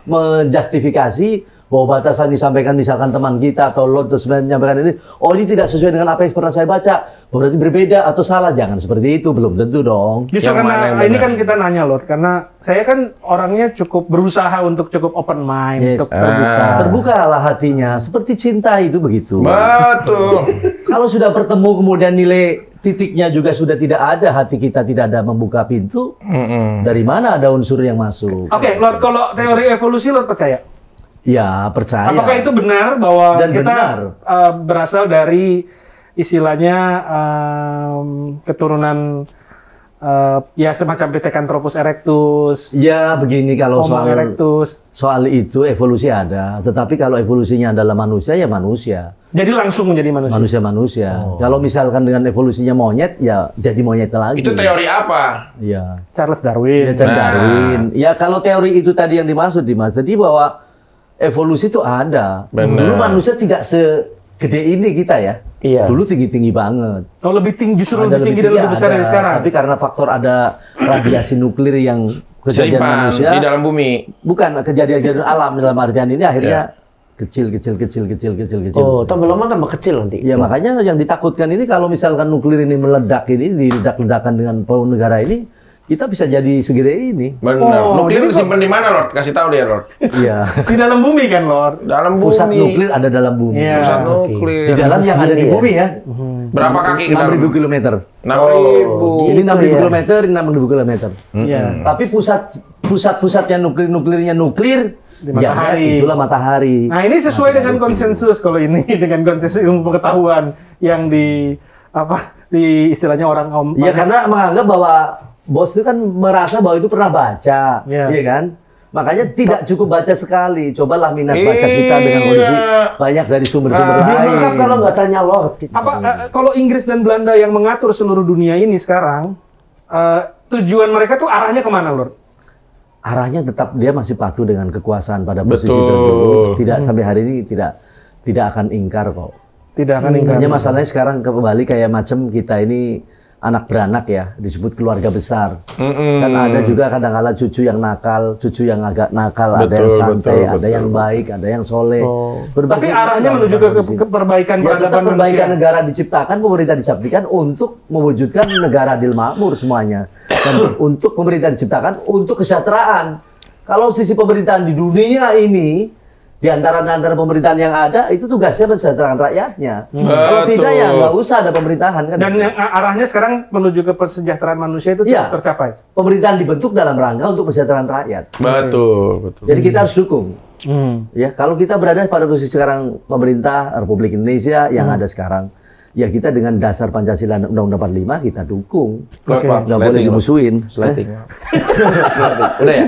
S2: menjustifikasi bahwa batasan disampaikan misalkan teman kita atau Lord terus menyampaikan ini, oh ini tidak sesuai dengan apa yang pernah saya baca, berarti berbeda atau salah. Jangan seperti itu, belum tentu dong.
S4: justru
S1: Yang mana
S4: karena
S1: yang
S4: ini
S1: benar?
S4: kan kita nanya Lord, karena saya kan orangnya cukup berusaha untuk cukup open mind,
S2: Yes.
S4: untuk terbuka.
S2: Terbukalah hatinya, seperti cinta itu begitu.
S1: Betul.
S2: Kalau sudah bertemu kemudian nilai titiknya juga sudah tidak ada, hati kita tidak ada membuka pintu, dari mana ada unsur yang masuk?
S4: Oke, Lord, kalau teori evolusi Lord percaya?
S2: Ya, percaya.
S4: Apakah itu benar bahwa
S2: Dan
S4: kita
S2: benar.
S4: Berasal dari istilahnya keturunan ya semacam Pithecanthropus erectus,
S2: Ya, begini kalau
S4: Homo erectus.
S2: soal itu evolusi ada, tetapi kalau evolusinya adalah manusia ya manusia.
S4: Jadi langsung menjadi manusia.
S2: Manusia. Kalau misalkan dengan evolusinya monyet ya jadi monyet lagi.
S1: Itu teori apa?
S2: Ya.
S4: Charles Darwin.
S2: Ya, Charles Darwin. Ya kalau teori itu tadi yang dimaksud Dimas, jadi bahwa evolusi itu ada.
S1: Benar.
S2: Dulu manusia tidak segede ini kita ya.
S3: Iya.
S2: Dulu tinggi-tinggi banget.
S4: Oh, lebih tinggi, justru
S2: Ada
S4: lebih tinggi dan lebih besar
S2: ada.
S4: dari sekarang.
S2: Tapi karena faktor ada radiasi nuklir yang kejadian
S1: Simpan
S2: manusia,
S1: di dalam bumi.
S2: bukan kejadian alam dalam artian ini akhirnya kecil.
S3: Oh, tambah lama tambah kecil nanti.
S2: Ya makanya yang ditakutkan ini kalau misalkan nuklir ini meledak ini, diledak-ledakan dengan bom negara ini, kita bisa jadi segede ini.
S1: Benar.
S4: Oh,
S1: Nuklir
S4: jadi
S1: disimpan di mana, Lord? Kasih tahu dia, Lord.
S2: Iya.
S4: Di dalam bumi kan, Lord.
S1: Dalam bumi.
S2: Pusat nuklir ada dalam bumi.
S4: Iya.
S1: Pusat
S3: Oke.
S1: nuklir.
S2: Di dalam yang ada di
S3: Segini ya?
S2: bumi ya.
S1: Berapa kaki ke dalam?
S2: 6.000 kilometer.
S1: 6.000.
S2: Ini 6.000
S3: ya.
S2: kilometer, ini 6.000 kilometer.
S4: Iya.
S2: Tapi pusat-pusatnya nuklirnya nuklir,
S4: Di matahari.
S2: ya, itulah matahari.
S4: Nah, ini sesuai dengan konsensus kalau ini dengan konsensus ilmu pengetahuan yang di istilahnya orang
S2: Iya karena menganggap bahwa bos itu kan merasa bahwa itu pernah baca,
S4: Iya.
S2: iya kan? Makanya tidak cukup baca sekali. Cobalah minat baca kita dengan kondisi banyak dari sumber-sumber
S3: Lebih
S2: lain.
S3: lengkap kalau nggak tanya Lord. Gitu.
S4: kalau Inggris dan Belanda yang mengatur seluruh dunia ini sekarang tujuan mereka tuh arahnya kemana, Lord?
S2: Arahnya tetap dia masih patuh dengan kekuasaan pada posisi
S1: Betul.
S2: tertentu. Tidak sampai hari ini tidak akan ingkar kok.
S4: Tidak akan ingkar.
S2: Hanya masalahnya sekarang kembali kayak macam kita ini anak beranak ya, disebut keluarga besar. Kan ada juga kadang-kala cucu yang nakal, cucu yang agak nakal, ada yang santai, ada yang baik, ada yang soleh.
S4: Tapi arahnya menuju ke perbaikan
S2: Ya, tetap
S4: peradaban
S2: perbaikan
S4: manusia.
S2: negara diciptakan, pemerintah diciptakan untuk mewujudkan negara adil makmur semuanya. Dan untuk pemerintah diciptakan untuk kesejahteraan. Kalau sisi pemerintahan di dunia ini, di antara pemerintahan yang ada, itu tugasnya mensejahterakan rakyatnya. Kalau tidak ya nggak usah ada pemerintahan. Kan?
S4: Dan yang arahnya sekarang menuju ke kesejahteraan manusia itu
S2: Iya.
S4: tercapai.
S2: Pemerintahan dibentuk dalam rangka untuk kesejahteraan rakyat.
S1: Betul.
S2: Jadi kita harus dukung. Ya, kalau kita berada pada posisi sekarang pemerintah Republik Indonesia yang ada sekarang, ya kita dengan dasar Pancasila Undang-Undang 45 kita dukung.
S1: Oke.
S2: Nggak boleh dimusuhin.
S1: Slating. Udah ya?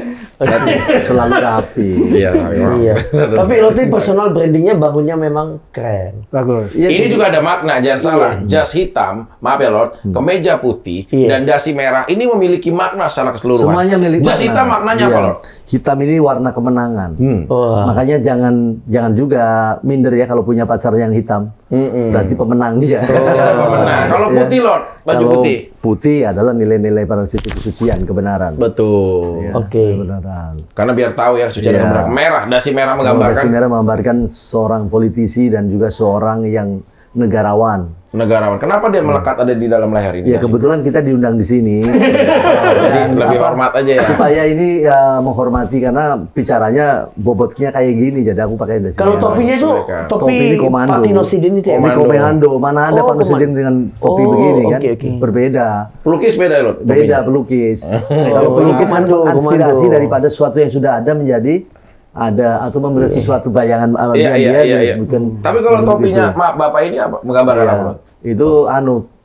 S2: Selalu rapi.
S1: Iya.
S3: Iya. Tapi Lord ini personal brandingnya bangunnya memang keren.
S4: Bagus.
S2: Iya,
S1: Ini juga ada makna, jangan salah. Jas hitam, maaf ya Lord, kemeja putih,
S3: Iya.
S1: dan dasi merah ini memiliki makna secara keseluruhan.
S2: Semuanya milik
S1: Jas
S2: makna.
S1: hitam maknanya apa
S2: Iya.
S1: Lord?
S2: Hitam ini warna kemenangan.
S3: Wah.
S2: Makanya jangan juga minder ya kalau punya pacar yang hitam. Berarti pemenang dia.
S1: Pemenang. Kalau putih Lord, baju
S2: Kalau
S1: putih.
S2: putih adalah nilai-nilai pada sisi kesucian, kebenaran.
S1: Betul.
S2: Ya,
S3: Oke.
S2: Kebenaran.
S1: Karena biar tahu ya suci
S2: Iya.
S1: dan kebenaran. Merah, dasi merah menggambarkan
S2: Dasi merah menggambarkan seorang politisi dan juga seorang yang negarawan.
S1: negarawan. Kenapa dia melekat ada di dalam leher ini?
S2: Ya
S1: dasi?
S2: kebetulan kita diundang di sini.
S1: Jadi
S2: Dan
S1: lebih hormat aja ya.
S2: Supaya ini menghormati karena bicaranya bobotnya kayak gini, jadi aku pakai dasi
S3: Kalau
S2: merah.
S3: topinya itu
S1: Sesuaikan.
S3: topi
S2: Topi ini komando.
S3: Pak Tino Sidin itu ya?
S2: Ini
S1: Komando.
S2: komando. Mana ada
S3: Oh,
S2: Pak Nusudin dengan topi
S3: Oh,
S2: begini kan?
S3: oke, oke.
S2: Berbeda.
S1: Pelukis beda loh.
S2: Beda pelukis. Kalau pelukis kan
S3: komando,
S2: inspirasi
S3: komando.
S2: daripada sesuatu yang sudah ada menjadi ada atau membuat sesuatu bayangan
S1: Iya, iya.
S2: bukan.
S1: Tapi kalau topinya, maaf Bapak ini apa? Menggambarkan apa? Lord?
S2: Itu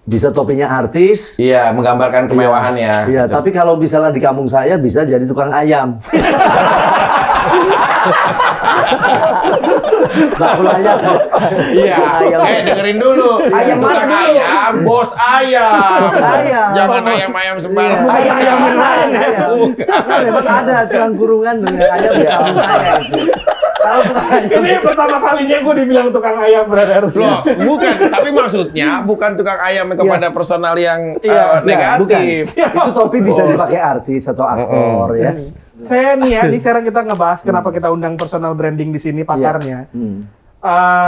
S2: bisa topinya artis.
S1: Iya, menggambarkan kemewahannya.
S2: Iya, tapi kalau misalnya di kampung saya bisa jadi tukang ayam. Bakul ayam.
S1: Iya.
S3: Ayam.
S1: Dengerin dulu.
S3: Ayam
S1: Tukang
S3: mana dulu?
S1: ayam, bos ayam.
S2: Bos ayam.
S1: Jangan ayam-ayam sembarang.
S2: Ayam yang lain. Nah, memang ada tukang kurungan dengan ayam di kampung saya itu. Kalau tukang ayam
S4: Ini pertama kalinya gue dibilang tukang ayam, brother.
S1: Loh, bukan. Tapi maksudnya bukan tukang ayam kepada personal yang
S2: Iya,
S1: negatif.
S2: bukan. Itu topi bisa dipakai artis atau aktor ya.
S4: Saya nih ya, ini sekarang kita ngebahas kenapa kita undang personal branding di sini pakarnya.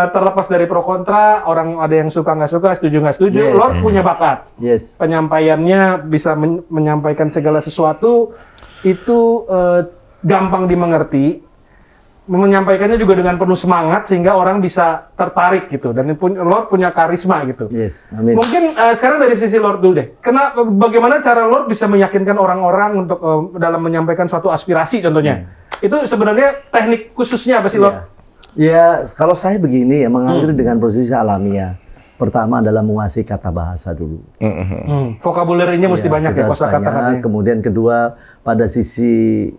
S4: Terlepas dari pro kontra, orang ada yang suka nggak suka, setuju nggak setuju,
S2: Yes.
S4: Lord punya bakat.
S2: Yes.
S4: Penyampaiannya bisa menyampaikan segala sesuatu itu gampang dimengerti. Menyampaikannya juga dengan penuh semangat sehingga orang bisa tertarik gitu. Dan Lord punya karisma gitu.
S2: Yes. Amin.
S4: Mungkin sekarang dari sisi Lord dulu deh. Bagaimana cara Lord bisa meyakinkan orang-orang untuk dalam menyampaikan suatu aspirasi contohnya? Itu sebenarnya teknik khususnya apa sih Lord?
S2: Ya, kalau saya begini ya, mengalir dengan posisi alamiah. Pertama adalah menguasai kata bahasa dulu.
S4: Vokabulerinya mesti
S2: Ya,
S4: banyak
S2: kita
S4: ya
S2: harus
S4: kosakata
S2: banyak.
S4: katanya.
S2: Kemudian kedua, pada sisi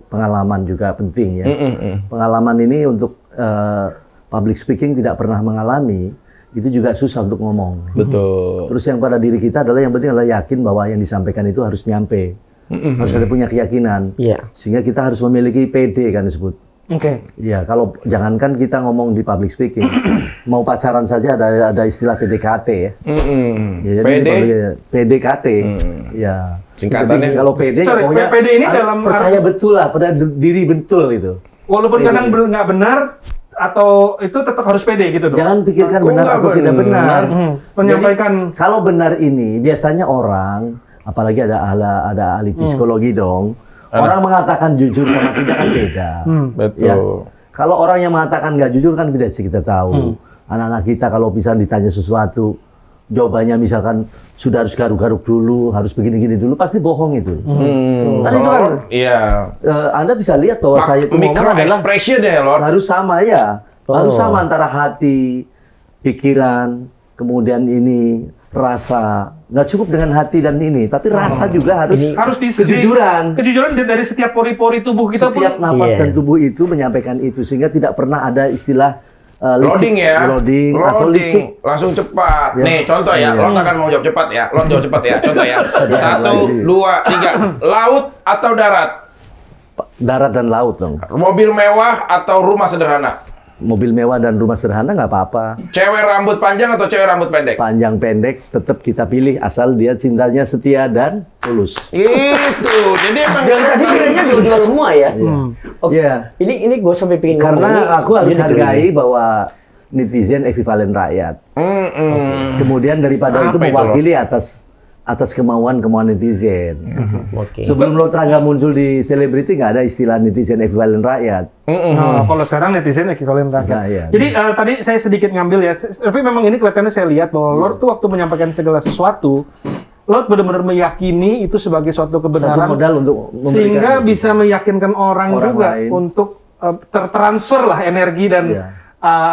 S2: pengalaman juga penting ya. Pengalaman ini untuk public speaking tidak pernah mengalami, itu juga susah untuk ngomong.
S1: Betul.
S2: Terus yang pada diri kita adalah yang penting adalah yakin bahwa yang disampaikan itu harus nyampe. Harus ada punya keyakinan.
S3: Iya.
S2: Sehingga kita harus memiliki PD kan disebut.
S4: Oke.
S2: Ya, kalau jangankan kita ngomong di public speaking, mau pacaran saja ada istilah PDKT ya. Ya, jadi
S1: PD?
S2: PDKT. Ya.
S1: Singkatannya?
S2: Jadi kalau PD,
S4: Sorry,
S2: pokoknya
S4: PD ini dalam
S2: percaya betul lah, pada diri betul itu.
S4: Walaupun kadang nggak benar atau itu tetap harus pede gitu dong.
S2: Jangan pikirkan
S1: Kok
S2: benar
S1: nggak
S2: atau tidak
S1: benar?
S2: benar.
S4: Menyampaikan
S2: Jadi, kalau benar ini biasanya orang, apalagi ada ahli psikologi dong, orang mengatakan jujur sama tidak kan beda.
S1: Betul.
S2: Ya. Kalau orang yang mengatakan nggak jujur kan tidak sih kita tahu. Anak-anak kita kalau bisa ditanya sesuatu, jawabannya misalkan sudah harus garuk-garuk dulu, harus begini-gini dulu, pasti bohong itu. Kan itu kan,
S1: Iya.
S2: Anda bisa lihat bahwa saya itu ngomong
S1: Micro
S2: adalah
S1: expression ya Lord.
S2: harus sama ya, harus sama antara hati, pikiran, kemudian ini rasa. Nggak cukup dengan hati dan ini, tapi rasa juga harus kejujuran.
S4: Kejujuran dari setiap pori-pori tubuh kita
S2: Setiap
S4: pun.
S2: napas dan tubuh itu menyampaikan itu, sehingga tidak pernah ada istilah
S1: Loading ya.
S2: loading atau licik.
S1: Langsung cepat.
S2: Ya.
S1: Nih, contoh ya.
S2: Iya.
S1: Lord akan mau jawab cepat ya. Lord jawab cepat ya. Contoh ya. 1, 2, 3. Laut atau darat?
S2: Darat dan laut dong.
S1: Mobil mewah atau rumah sederhana?
S2: mobil mewah dan rumah sederhana nggak apa-apa.
S1: Cewek rambut panjang atau cewek rambut pendek?
S2: Panjang pendek tetap kita pilih asal dia cintanya setia dan tulus.
S1: Itu. Jadi emang
S3: Dan tadi pilihnya dua-dua semua ya. Oke.
S2: Iya.
S3: Ini gue sampai pengen ngomong ini.
S2: Karena aku harus
S3: Ini
S2: hargai bahwa netizen ekivalen rakyat. Kemudian daripada
S1: Apa
S2: itu
S1: itu,
S2: mewakili atas kemauan netizen.
S3: Oke.
S2: Sebelum Lord Rangga muncul di selebriti nggak ada istilah netizen ekivalen rakyat.
S4: Nah, kalau sekarang netizen ekivalen rakyat.
S2: Nah, iya.
S4: Jadi tadi saya sedikit ngambil ya, tapi memang ini kelihatannya saya lihat bahwa Lord tuh waktu menyampaikan segala sesuatu, Lord benar-benar meyakini itu sebagai suatu
S2: Satu
S4: kebenaran,
S2: modal untuk memberikan
S4: sehingga
S2: itu.
S4: bisa meyakinkan orang juga
S2: lain.
S4: untuk tertransfer lah energi dan
S2: Iya.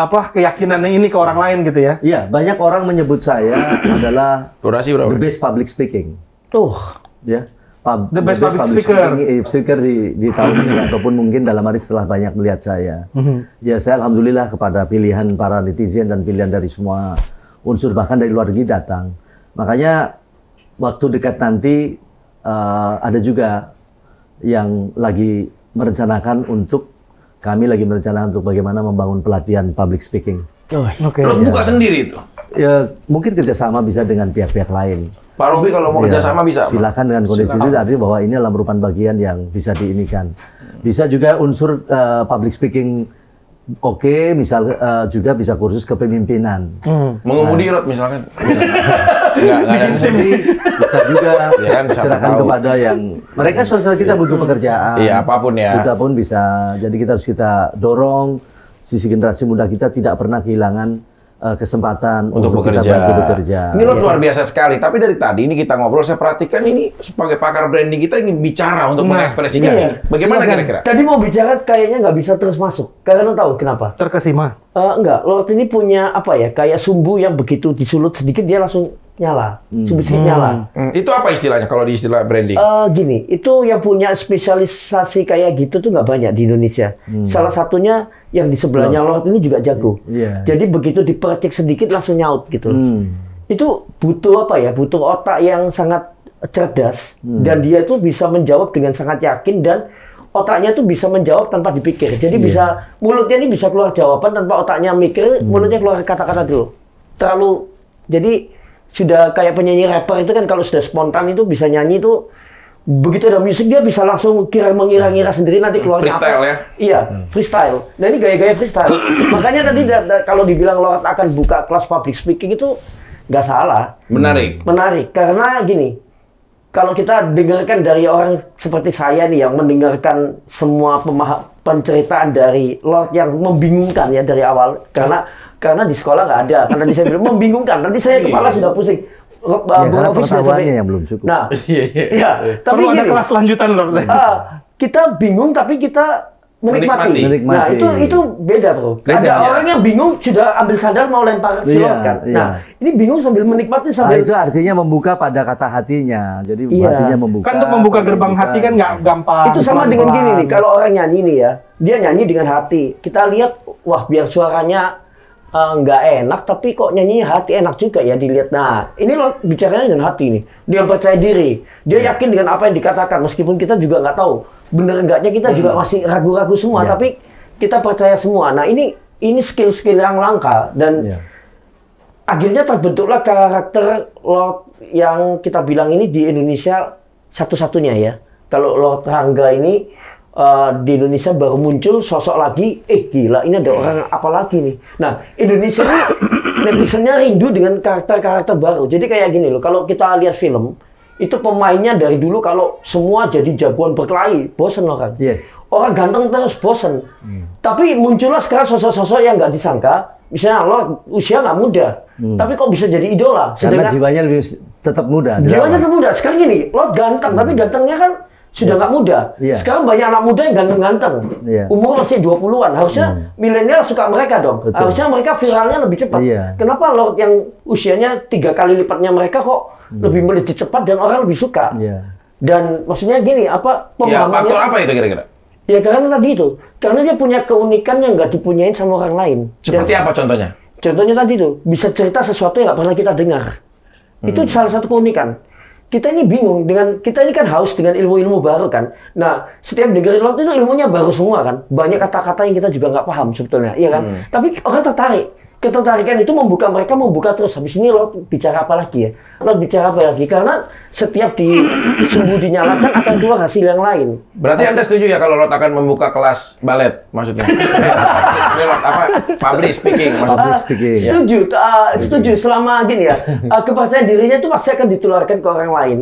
S4: keyakinannya ini ke orang lain gitu ya.
S2: Iya, banyak orang menyebut saya adalah
S1: durasi berapa?
S2: the best public speaking.
S3: Tuh.
S2: Ya.
S4: The best public speaker.
S2: Speaker di tahun ini ataupun mungkin dalam hari setelah banyak melihat saya. Ya, saya alhamdulillah kepada pilihan para netizen dan pilihan dari semua unsur bahkan dari luar negeri datang. Makanya waktu dekat nanti ada juga yang lagi merencanakan untuk bagaimana membangun pelatihan public speaking.
S4: Oke.
S1: Lo buka sendiri itu.
S2: Ya, mungkin kerjasama bisa dengan pihak-pihak lain.
S1: Pak Robi kalau mau
S2: Ya,
S1: kerjasama bisa.
S2: silakan dengan kondisi itu artinya bahwa ini adalah merupakan bagian yang bisa diinikan. Bisa juga unsur public speaking misal juga bisa kursus kepemimpinan.
S1: Mengemudi Rod misalkan. Enggak ada
S2: Bisa juga
S1: Ya kan, siapa
S2: serahkan
S1: tahu.
S2: kepada yang mereka sosial kita butuh pekerjaan.
S1: Iya, apapun ya.
S2: Kita pun bisa. Jadi kita harus dorong sisi generasi muda kita tidak pernah kehilangan kesempatan
S1: Untuk
S2: kita
S1: bekerja.
S2: bantu bekerja.
S1: Ini Rod luar biasa sekali. Tapi dari tadi ini kita ngobrol, saya perhatikan ini sebagai pakar branding kita ingin bicara untuk mengekspresikan.
S3: Iya.
S1: Bagaimana
S3: Silakan.
S1: kira-kira?
S3: Tadi mau bicara kayaknya nggak bisa terus masuk. Karena tahu kenapa?
S4: Terkesima.
S3: Enggak, Lord ini punya apa ya? Kayak sumbu yang begitu disulut sedikit dia langsung nyala. Sumbu sedikit nyala.
S1: Itu apa istilahnya kalau di istilah branding?
S3: Gini, itu yang punya spesialisasi kayak gitu tuh nggak banyak di Indonesia. Salah satunya yang di sebelahnya Lord ini juga jago.
S2: Iya.
S3: Jadi begitu dipercik sedikit langsung nyaut gitu. Itu butuh apa ya? Butuh otak yang sangat cerdas dan dia tuh bisa menjawab dengan sangat yakin dan otaknya tuh bisa menjawab tanpa dipikir. Jadi bisa mulutnya ini bisa keluar jawaban tanpa otaknya mikir, mulutnya keluar kata-kata dulu. Jadi sudah kayak penyanyi rapper itu kan kalau sudah spontan itu bisa nyanyi itu begitu ada musik dia bisa langsung mengira-ngira sendiri nanti keluarnya
S1: Freestyle
S3: apa.
S1: ya?
S3: Iya, freestyle. Nah ini gaya-gaya freestyle. Makanya tadi kalau dibilang Lord akan buka kelas public speaking itu nggak salah.
S1: Menarik.
S3: Menarik karena gini, kalau kita dengarkan dari orang seperti saya nih yang mendengarkan semua penceritaan dari Lord yang membingungkan ya dari awal karena di sekolah nggak ada, karena tadi saya bilang membingungkan, nanti saya kepala sudah pusing.
S2: Karena pengetahuannya yang belum cukup.
S3: Nah, iya, tapi
S4: Perlu ada
S3: gini,
S4: kelas lanjutan Lord.
S3: kita bingung tapi kita menikmati.
S2: Menikmati.
S3: Nah, itu beda, Bro.
S1: Beda
S3: Ada
S1: sih, ya.
S3: orang yang bingung sudah ambil sandal mau lempar silot kan.
S2: Iya.
S3: Nah, ini bingung sambil menikmati sambil
S2: Itu artinya membuka pada kata hatinya. Jadi
S3: Iya.
S2: hatinya membuka.
S4: Kan untuk membuka gerbang hati kan nggak gampang.
S3: itu sama dengan
S4: pelan-pelan.
S3: gini nih, kalau orang nyanyi nih ya, dia nyanyi dengan hati. Kita lihat, wah biar suaranya nggak enak, tapi kok nyanyinya hati enak juga ya dilihat. Nah, ini lo bicaranya dengan hati nih. Dia percaya diri, dia yakin dengan apa yang dikatakan, meskipun kita juga nggak tahu bener enggaknya, kita juga masih ragu-ragu semua, tapi kita percaya semua. Nah, ini skill-skill yang langka dan akhirnya terbentuklah karakter Lord yang kita bilang ini di Indonesia satu-satunya ya. Kalau Lord Rangga ini di Indonesia baru muncul sosok lagi, gila ini ada orang apa lagi nih. Nah, Indonesia ini netizennya rindu dengan karakter-karakter baru. Jadi kayak gini loh, kalau kita lihat film, itu pemainnya dari dulu kalau semua jadi jagoan berkelahi, bosen orang.
S2: Yes.
S3: Orang ganteng terus bosen. Tapi muncullah sekarang sosok-sosok yang nggak disangka, misalnya lo usia nggak muda, tapi kok bisa jadi idola.
S2: Karena jiwanya lebih tetap muda.
S3: Jiwanya tetap muda. Sekarang gini, lo ganteng, tapi gantengnya kan sudah nggak muda.
S2: Iya.
S3: Sekarang banyak anak muda yang ganteng-ganteng.
S2: Iya.
S3: Umur masih 20-an. Harusnya milenial suka mereka dong.
S2: Betul.
S3: Harusnya mereka viralnya lebih cepat.
S2: Iya.
S3: Kenapa Lord yang usianya 3 kali lipatnya mereka kok lebih melejit cepat dan orang lebih suka?
S2: Iya.
S3: Dan maksudnya gini, apa
S1: Ya,
S3: pemahamannya?
S1: faktor apa itu kira-kira?
S3: Ya karena tadi itu. Karena dia punya keunikan yang nggak dipunyain sama orang lain.
S1: Seperti apa contohnya?
S3: Contohnya tadi itu, bisa cerita sesuatu yang nggak pernah kita dengar. Itu salah satu keunikan. kita ini bingung dengan kita ini kan haus dengan ilmu-ilmu baru kan. Nah, setiap dengerin Lord itu ilmunya baru semua kan. Banyak kata-kata yang kita juga nggak paham sebetulnya, iya kan? Tapi orang tertarik. Ketertarikan itu mereka membuka terus. Habis ini Lord bicara apa lagi ya? Lord bicara apa lagi? Karena setiap sumbu dinyalakan akan keluar hasil yang lain.
S1: Berarti Anda setuju ya kalau Lord akan membuka kelas balet maksudnya? Ini Lord apa? Public speaking maksudnya.
S2: Public speaking.
S3: Setuju, setuju. Selama gini ya, kepercayaan dirinya itu pasti akan ditularkan ke orang lain.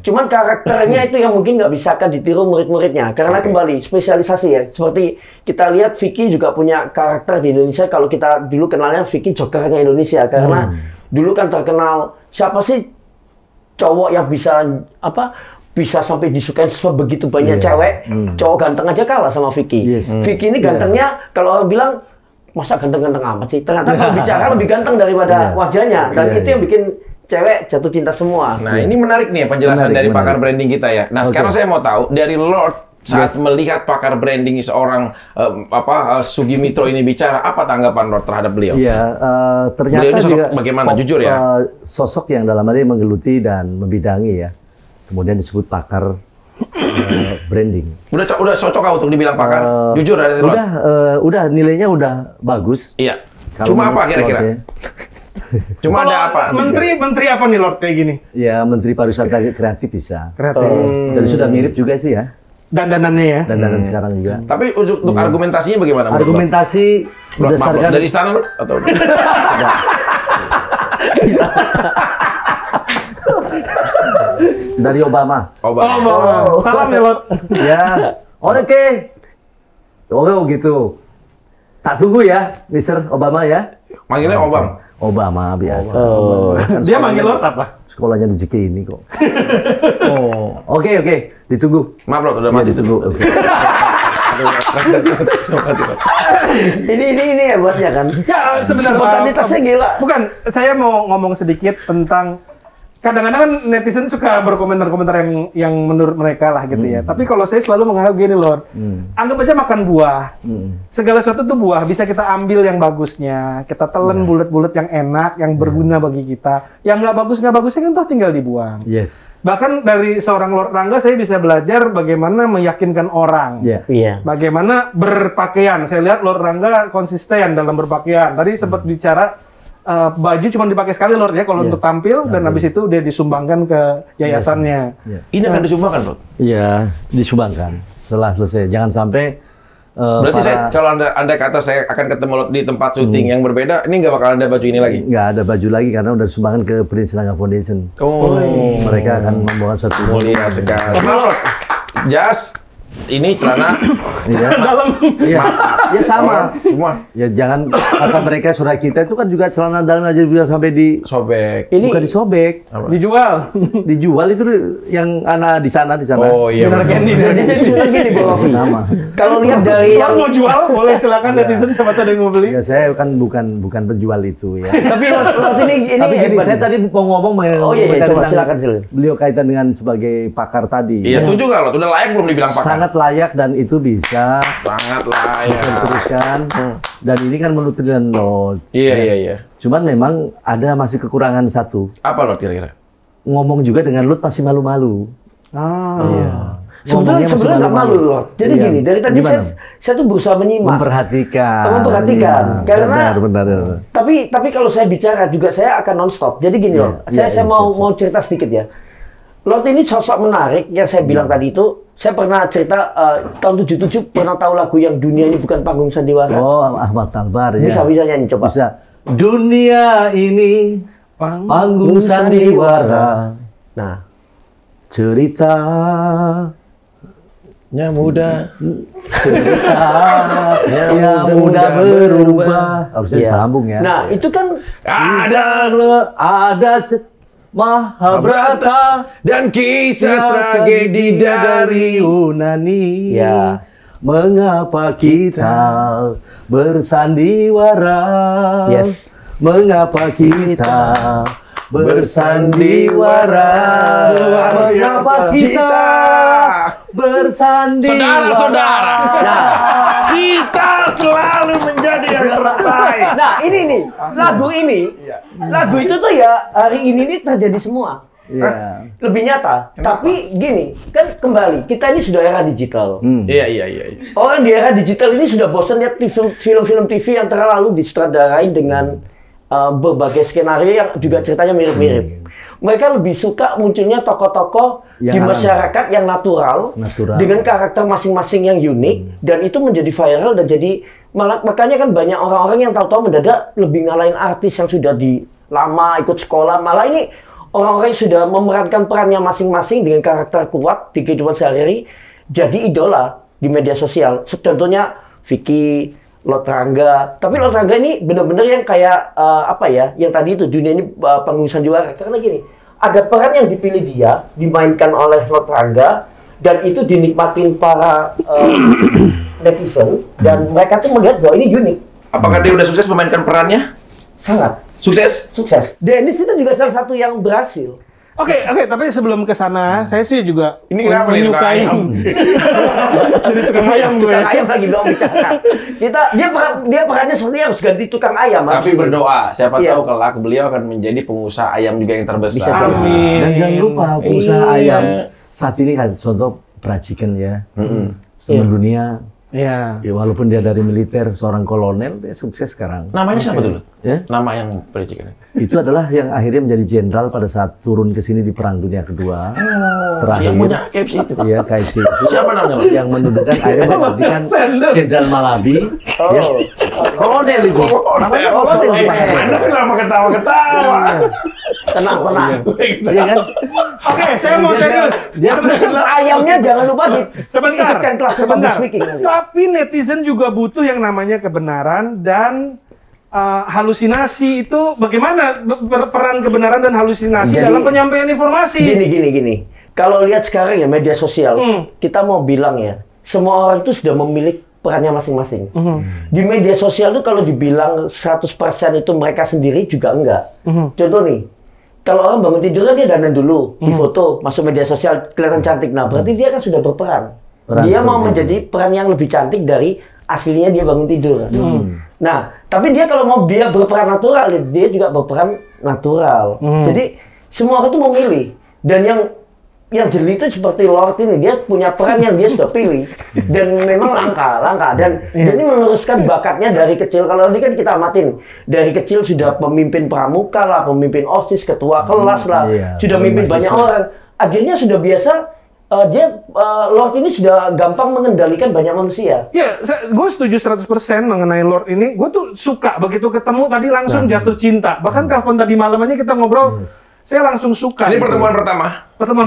S3: Cuman karakternya itu yang mungkin nggak bisa akan ditiru murid-muridnya. Karena kembali spesialisasi ya. Seperti kita lihat Vicky juga punya karakter di Indonesia. Kalau kita dulu kenalnya Vicky jokernya Indonesia. Karena dulu kan terkenal siapa sih cowok yang bisa sampai disukai begitu banyak cewek. Cowok ganteng aja kalah sama Vicky. Vicky ini gantengnya kalau orang bilang masa ganteng-ganteng amat sih. Ternyata kalau bicara lebih ganteng daripada wajahnya. Dan itu yang bikin cewek jatuh cinta semua.
S1: Nah, ini menarik nih penjelasan dari pakar branding kita ya. Nah, sekarang saya mau tahu dari Lord saat melihat pakar branding seorang Sugimitro ini bicara, apa tanggapan Lord terhadap beliau?
S2: Iya, ternyata
S1: beliau ini sosok
S2: juga
S1: bagaimana? Jujur ya.
S2: Sosok yang dalam arti menggeluti dan membidangi ya. Kemudian disebut pakar branding.
S1: Udah cocok untuk dibilang pakar? Jujur dari Lord.
S2: Udah nilainya udah bagus.
S1: Iya.
S2: Kalau
S1: Cuma apa kira-kira? Cuma ada apa?
S4: Menteri apa nih Lord kayak gini?
S2: Ya, Menteri Pariwisata Kreatif bisa.
S4: Kreatif.
S2: Dan sudah mirip juga sih ya.
S4: Dandanannya ya.
S2: Dandanan sekarang juga.
S1: Tapi untuk argumentasinya bagaimana?
S2: Argumentasi
S1: Lord,
S2: berdasarkan
S1: dari istana Lord? Atau
S2: dari Obama.
S1: Obama.
S4: Salam ya Lord.
S2: Ya, oke. Oh gitu. Tak tunggu ya, Mr. Obama ya.
S1: Manggilnya Obama.
S2: Obama biasa. Kan
S4: Dia manggil Lord apa?
S2: sekolahnya di JK ini kok. Oke, ditunggu.
S1: Maaf Lord, udah
S2: Ya,
S1: mati.
S2: ditunggu. Oke.
S3: Ini hebatnya kan.
S4: Ya sebenarnya
S3: Spontanitasnya gila.
S4: Bukan, saya mau ngomong sedikit tentang kadang-kadang kan netizen suka berkomentar-komentar yang menurut mereka lah gitu ya. Tapi kalau saya selalu menganggap gini Lord, anggap aja makan buah. Segala sesuatu tuh buah, bisa kita ambil yang bagusnya, kita telan bulat-bulat yang enak, yang berguna bagi kita. Yang nggak bagusnya kan toh tinggal dibuang.
S2: Yes.
S4: Bahkan dari seorang Lord Rangga saya bisa belajar bagaimana meyakinkan orang.
S3: Iya.
S4: Bagaimana berpakaian. Saya lihat Lord Rangga konsisten dalam berpakaian. Tadi sempat bicara baju cuma dipakai sekali Lord ya kalau untuk tampil dan habis itu dia disumbangkan ke yayasannya.
S1: Ini akan disumbangkan Lord?
S2: Iya, disumbangkan setelah selesai. Jangan sampai
S1: berarti kalau anda kata saya akan ketemu Lord di tempat syuting yang berbeda, ini nggak bakal ada baju ini lagi?
S2: nggak ada baju lagi karena udah disumbangkan ke Prince Rangga Foundation. Mereka akan membawa satu
S1: mulia sekali. Lord, jas ini celana
S4: Dalam.
S2: Iya, ya sama.
S1: semua
S2: Ya jangan kata mereka surat kita itu kan juga celana dalam aja juga sampai
S1: sobek.
S2: bukan disobek,
S4: Dijual.
S2: dijual itu yang anak di sana.
S1: Oh iya.
S4: Benar Candy.
S3: Jadi sudah gini Bang Alvin.
S2: Nama.
S3: Kalau lihat dari
S4: Lord mau jual, boleh silakan netizen siapa tahu ada yang mau beli.
S2: Ya saya kan bukan penjual itu ya.
S3: tapi Lord ini
S2: Tapi gini,
S3: hebat.
S2: saya tadi mau ngomong
S3: Oh iya,
S2: berkaitan
S3: coba
S2: tentang
S3: silakan.
S2: beliau kaitan dengan sebagai pakar tadi.
S1: Iya, setuju nggak Lord? Udah layak belum dibilang pakar?
S2: Sangat layak dan itu bisa
S1: Sangat layak.
S2: diteruskan. Dan ini kan menurut penelitian Lord.
S1: Iya.
S2: Cuman memang ada masih kekurangan satu.
S1: Apa Lord kira-kira?
S2: Ngomong juga dengan Lord masih malu-malu. Iya.
S3: Sebetulnya nggak malu Lord. Jadi
S2: Iya.
S3: gini, dari tadi
S2: Gimana?
S3: saya tuh berusaha menyimak.
S2: Memperhatikan.
S3: Karena
S2: benar.
S3: tapi kalau saya bicara juga saya akan nonstop. Jadi gini loh, saya mau cerita sedikit ya. Lord ini sosok menarik yang saya bilang tadi itu. Saya pernah cerita tahun 77 pernah tahu lagu yang dunia ini bukan panggung sandiwara.
S2: Oh, Ahmad Talbar ya.
S3: Bisa nyanyi coba.
S2: Bisa. Dunia ini panggung sandiwara.
S3: Nah,
S2: Cerita
S1: muda.
S2: yang mudah berubah. Harusnya
S3: iya.
S2: disambung ya.
S3: Nah, itu kan
S2: ada Mahabharata
S1: Dan kisah tragedi dari
S2: Yunani.
S3: Ya.
S2: Mengapa kita bersandiwara?
S3: Yes.
S2: Mengapa kita bersandiwara? Mengapa kita bersandiwara?
S1: Saudara-saudara, kita selalu menjadi yang terbaik.
S3: Nah, ini nih, lagu itu tuh ya hari ini nih terjadi semua.
S2: Iya.
S3: Lebih nyata. Tapi gini, kan kembali kita ini sudah era digital.
S1: Iya.
S3: Orang di era digital ini sudah bosan lihat film-film TV yang terlalu disutradarain dengan berbagai skenario yang juga ceritanya mirip-mirip. Mereka lebih suka munculnya tokoh-tokoh di masyarakat yang natural, dengan karakter masing-masing yang unik, dan itu menjadi viral dan jadi makanya kan banyak orang-orang yang tahu-tahu mendadak lebih ngalahin artis yang sudah lama ikut sekolah. Malah ini orang-orang yang sudah memerankan perannya masing-masing dengan karakter kuat di kehidupan sehari-hari jadi idola di media sosial. Contohnya Vicky, Lord Rangga. Tapi Lord Rangga ini benar-benar yang kayak yang tadi itu dunia ini pengurusan juara. Karena gini, ada peran yang dipilih dia, dimainkan oleh Lord Rangga, dan itu dinikmatin para netizen, dan mereka tuh melihat bahwa ini unik.
S1: Apakah dia udah sukses memainkan perannya?
S3: Sangat.
S1: Sukses?
S3: Sukses. Dennis itu juga salah satu yang berhasil.
S4: Oke, tapi sebelum ke sana, saya sih juga
S1: Ini kenapa nih tukang ayam?
S4: Jadi tukang ayam gue.
S3: Tukang ayam lagi belum bicara. Dia perannya seperti harus ganti tukang ayam.
S1: Tapi
S3: harus.
S1: berdoa, siapa
S3: Iya.
S1: tahu kelak beliau akan menjadi pengusaha ayam juga yang terbesar.
S3: Bisa jadi.
S4: Amin.
S2: Dan jangan lupa pengusaha
S1: Iya.
S2: ayam saat ini kan contoh peracikan ya. Seluruh dunia.
S4: Iya.
S2: Ya, walaupun dia dari militer, seorang kolonel, dia sukses sekarang.
S1: Namanya siapa dulu?
S2: Ya?
S1: Nama yang percikan.
S2: Itu adalah yang akhirnya menjadi jenderal pada saat turun ke sini di Perang Dunia Kedua. Terakhir.
S1: Yang punya KFC itu.
S2: Iya, KFC itu.
S1: Siapa namanya, Bang?
S2: Yang menuduhkan akhirnya menggantikan Jenderal Malabi. Ya. Kolonel itu. Namanya kolonel.
S1: Anda kenapa ketawa-ketawa?
S3: Tenang.
S2: Iya kan?
S4: Oke, saya mau serius.
S2: Dia
S3: Ayamnya jangan lupa
S4: Sebentar.
S3: public speaking nanti.
S4: Tapi netizen juga butuh yang namanya kebenaran dan halusinasi itu bagaimana peran kebenaran dan halusinasi
S3: Jadi,
S4: dalam penyampaian informasi.
S3: Gini. Kalau lihat sekarang ya media sosial, kita mau bilang ya, semua orang itu sudah memiliki perannya masing-masing. Di media sosial itu kalau dibilang 100% itu mereka sendiri juga enggak. Contoh nih, kalau orang bangun tidur kan dia dandan dulu, di foto, masuk media sosial, kelihatan cantik. Nah, berarti dia kan sudah berperan. Dia mau menjadi peran yang lebih cantik dari aslinya dia bangun tidur. Nah, tapi dia kalau mau dia berperan natural, dia juga berperan natural. Jadi semua orang itu memilih. Dan yang jeli itu seperti Lord ini, dia punya peran yang dia sudah pilih. Dan memang langka. Dan dia ini meneruskan bakatnya dari kecil. Kalau tadi kan kita amatin, dari kecil sudah pemimpin pramuka lah, pemimpin OSIS, ketua kelas lah, sudah memimpin banyak orang. Akhirnya sudah biasa, Lord ini sudah gampang mengendalikan banyak manusia.
S4: Ya, gue setuju 100% mengenai Lord ini. Gue tuh suka begitu ketemu tadi langsung jatuh cinta. Bahkan telepon tadi malam aja kita ngobrol, saya langsung suka.
S1: Ini
S4: gitu.
S1: pertemuan pertama.
S4: Pertemuan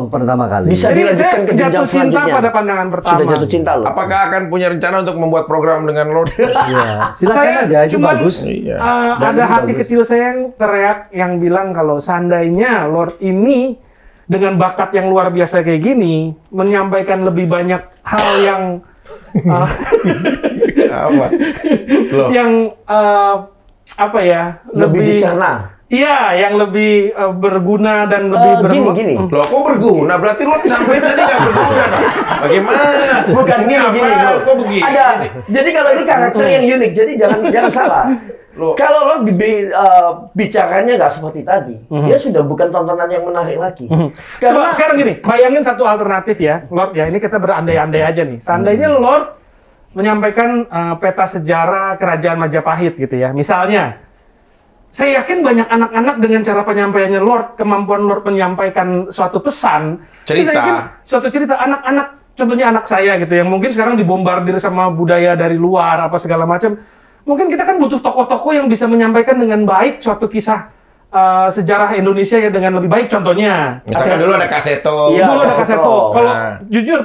S2: pertama kali.
S3: Bisa
S4: Jadi
S3: dilanjutkan
S4: saya
S3: ke jenjang
S4: jatuh cinta
S3: selanjutnya.
S4: pada pandangan pertama.
S3: Sudah jatuh cinta loh.
S1: Apakah akan punya rencana untuk membuat program dengan Lord?
S2: Iya, silakan
S4: Saya
S2: aja, itu
S4: cuman,
S2: bagus.
S1: Iya.
S2: Dan
S4: ada
S2: itu
S4: hati
S2: bagus.
S4: kecil saya yang teriak, yang bilang kalau seandainya Lord ini dengan bakat yang luar biasa kayak gini, menyampaikan lebih banyak hal yang
S1: Apa? Loh.
S4: yang apa ya,
S3: Lebih dicerna.
S4: Iya, yang lebih berguna dan lebih
S3: Gini.
S1: Loh, kok berguna? Berarti lo sampai tadi nggak berguna dong? Bagaimana?
S3: Bukan
S1: Ini apa?
S3: gini.
S1: Kok begini?
S3: Ada. Jadi kalau ini karakter yang unik, jadi jangan salah.
S1: Loh.
S3: Kalau lo bicaranya nggak seperti tadi, dia sudah bukan tontonan yang menarik lagi.
S4: Coba sekarang gini, bayangin satu alternatif ya, Lord ya, ini kita berandai-andai aja nih. Seandainya Lord menyampaikan peta sejarah kerajaan Majapahit gitu ya, misalnya. Saya yakin banyak anak-anak dengan cara penyampaiannya Lord, kemampuan Lord menyampaikan suatu pesan,
S1: Cerita.
S4: saya yakin suatu cerita anak-anak, contohnya anak saya gitu, yang mungkin sekarang dibombardir sama budaya dari luar, apa segala macam. Mungkin kita kan butuh tokoh-tokoh yang bisa menyampaikan dengan baik suatu kisah sejarah Indonesia ya dengan lebih baik. Contohnya,
S1: Misalkan dulu ada Kaseto.
S3: Iya.
S4: dulu ada Kaseto. Kalau
S1: Nah.
S4: jujur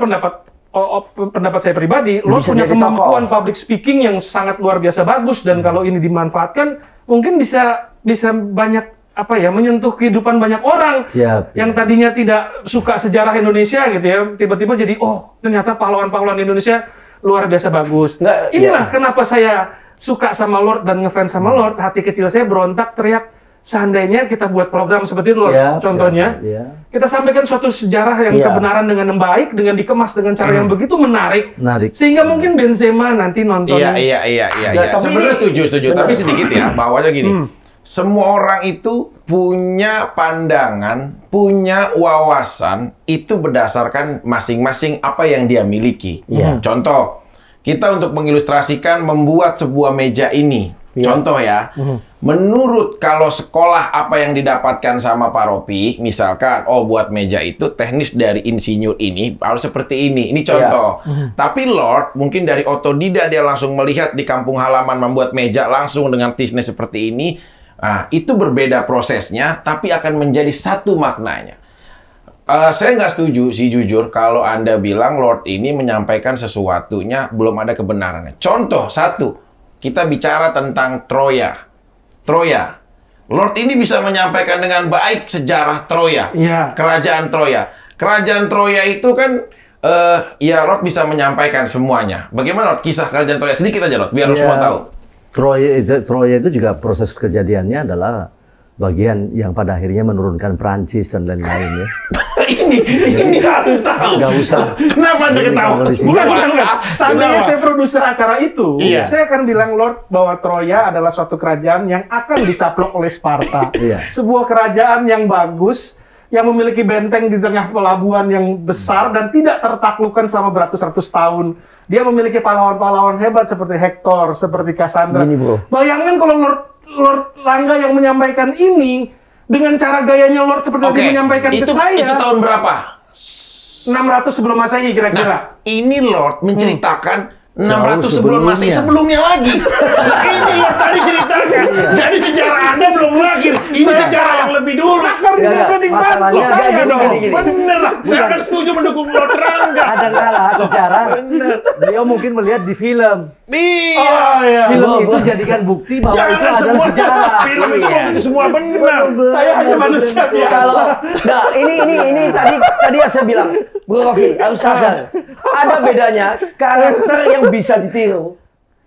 S4: pendapat saya pribadi, Lord
S3: Bisa
S4: punya
S3: jadi
S4: kemampuan
S3: tokoh.
S4: public speaking yang sangat luar biasa bagus, dan kalau ini dimanfaatkan mungkin bisa banyak apa ya, menyentuh kehidupan banyak orang.
S2: Siap.
S4: Yang tadinya tidak suka sejarah Indonesia gitu ya, tiba-tiba jadi oh ternyata pahlawan-pahlawan Indonesia luar biasa bagus.
S3: Nggak,
S4: Inilah kenapa saya suka sama Lord dan ngefans sama Lord. Hati kecil saya berontak teriak, seandainya kita buat program seperti itu Lord.
S2: Siap,
S4: Contohnya
S2: siap, iya.
S4: kita sampaikan suatu sejarah yang
S3: Iya.
S4: kebenaran dengan baik, dengan dikemas dengan cara yang begitu menarik,
S2: Menarik.
S4: sehingga mungkin Benzema nanti nonton.
S1: Iya.
S3: Ya, tapi
S1: Sebenarnya
S3: ini-
S1: setuju.
S3: Benar.
S1: Tapi sedikit ya, bahwanya gini. semua orang itu punya pandangan, punya wawasan itu berdasarkan masing-masing apa yang dia miliki. Contoh, kita untuk mengilustrasikan membuat sebuah meja ini. Contoh ya, menurut kalau sekolah apa yang didapatkan sama Pak Ropi, misalkan, oh buat meja itu teknis dari insinyur ini harus seperti ini. Ini contoh. Tapi Lord mungkin dari otodidak dia langsung melihat di kampung halaman membuat meja langsung dengan teknis seperti ini. Nah, itu berbeda prosesnya, tapi akan menjadi satu maknanya. Saya nggak setuju sih jujur kalau Anda bilang Lord ini menyampaikan sesuatunya belum ada kebenarannya. Contoh satu. Kita bicara tentang Troya. Lord ini bisa menyampaikan dengan baik sejarah Troya. Kerajaan Troya. Kerajaan Troya itu kan, ya Lord bisa menyampaikan semuanya. Bagaimana Lord kisah kerajaan Troya? Sedikit aja Lord, biar semua tahu.
S2: Troya itu juga proses kejadiannya adalah bagian yang pada akhirnya menurunkan Prancis dan lain-lain ya.
S1: ini harus tahu.
S2: Nggak usah.
S1: Kenapa Anda tahu?
S4: Bukan. Seandainya saya produser acara itu, saya akan bilang Lord bahwa Troya adalah suatu kerajaan yang akan dicaplok oleh Sparta. Sebuah kerajaan yang bagus, yang memiliki benteng di tengah pelabuhan yang besar dan tidak tertaklukkan selama beratus-ratus tahun. Dia memiliki pahlawan-pahlawan hebat seperti Hector, seperti Cassandra. Bayangkan kalau Lord Rangga yang menyampaikan ini dengan cara gayanya Lord seperti yang menyampaikan ke saya.
S1: Itu tahun berapa?
S4: 600 sebelum Masehi kira-kira.
S1: Nah, ini Lord menceritakan 600 sebelum Masehi, sebelumnya lagi. Nah, ini Lord tadi ceritakan. Jadi sejarah Anda belum lahir. Ini sejarah yang lebih dulu.
S2: Masalahnya
S1: bener lah. Saya akan setuju mendukung Lord Rangga.
S2: Kadang-kala sejarah beliau mungkin melihat di film. Film itu jadikan bukti bahwa itu adalah sejarah.
S1: Film itu itu semua benar.
S4: Saya hanya manusia biasa.
S3: Nah, ini tadi yang saya bilang, Bro Rofi, harus sadar. Ada bedanya karakter yang bisa ditiru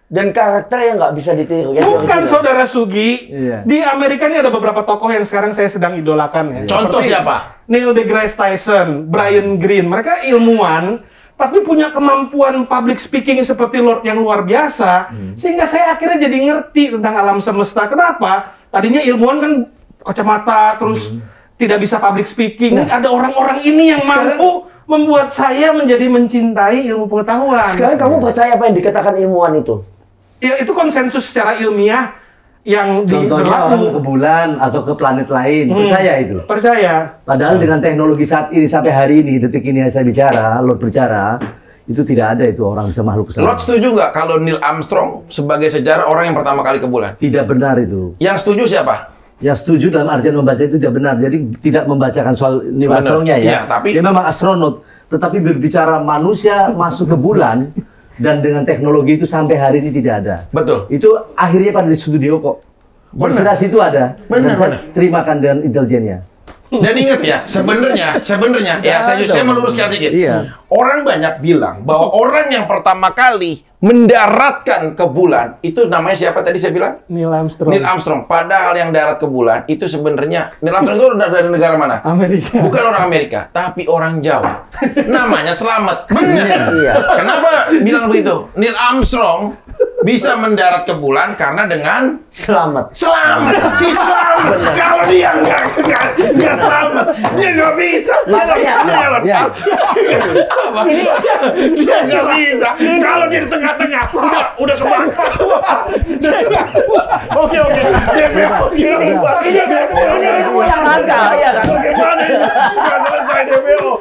S3: dan karakter yang nggak bisa ditiru.
S4: Bukan Saudara Sugi. Di Amerika ini ada beberapa tokoh yang sekarang saya sedang idolakan ya.
S1: Contoh siapa?
S4: Neil deGrasse Tyson, Brian Greene. Mereka ilmuwan, tapi punya kemampuan public speaking seperti Lord yang luar biasa. Sehingga saya akhirnya jadi ngerti tentang alam semesta. Kenapa? Tadinya ilmuwan kan kacamata, terus tidak bisa public speaking. Ada orang-orang ini yang mampu membuat saya menjadi mencintai ilmu pengetahuan.
S3: Sekarang kamu percaya apa yang dikatakan ilmuwan itu?
S4: Ya, itu konsensus secara ilmiah yang
S2: contohnya orang ke bulan atau ke planet lain. Percaya itu?
S4: Percaya.
S2: Padahal dengan teknologi saat ini sampai hari ini, detik ini saya bicara, Lord berbicara, itu tidak ada itu orang semakhluk kesana.
S1: Lord setuju nggak kalau Neil Armstrong sebagai sejarah orang yang pertama kali ke bulan?
S2: Tidak benar itu.
S1: Yang setuju siapa?
S2: Ya setuju dalam artian membaca itu tidak benar. Jadi tidak membacakan soal Neil Armstrongnya ya.
S1: Tapi
S2: dia memang astronot. Tetapi berbicara manusia masuk ke bulan dan dengan teknologi itu sampai hari ini tidak ada.
S1: Betul.
S2: Itu akhirnya pada di studio kok. Konspirasi itu ada. Dan saya terimakan dengan intelijennya.
S1: Dan ingat ya, sebenarnya ya saya meluruskan sedikit. Orang banyak bilang bahwa orang yang pertama kali mendaratkan ke bulan itu namanya siapa tadi saya bilang?
S4: Neil Armstrong.
S1: Neil Armstrong. Padahal yang darat ke bulan itu sebenarnya Neil Armstrong itu dari negara mana?
S4: Amerika.
S1: Bukan orang Amerika, tapi orang Jawa. Namanya Slamet. Benar. Kenapa bilang begitu? Neil Armstrong bisa mendarat ke bulan karena dengan
S3: Selamat.
S1: Si selamat. Kalau dia nggak selamat, dia nggak bisa. Dia nggak bisa. Kalau dia di tengah-tengah, udah kemana? Oke.
S3: Ini yang ada, ya kan?
S1: Bagaimana ini? Nggak selesai DPO.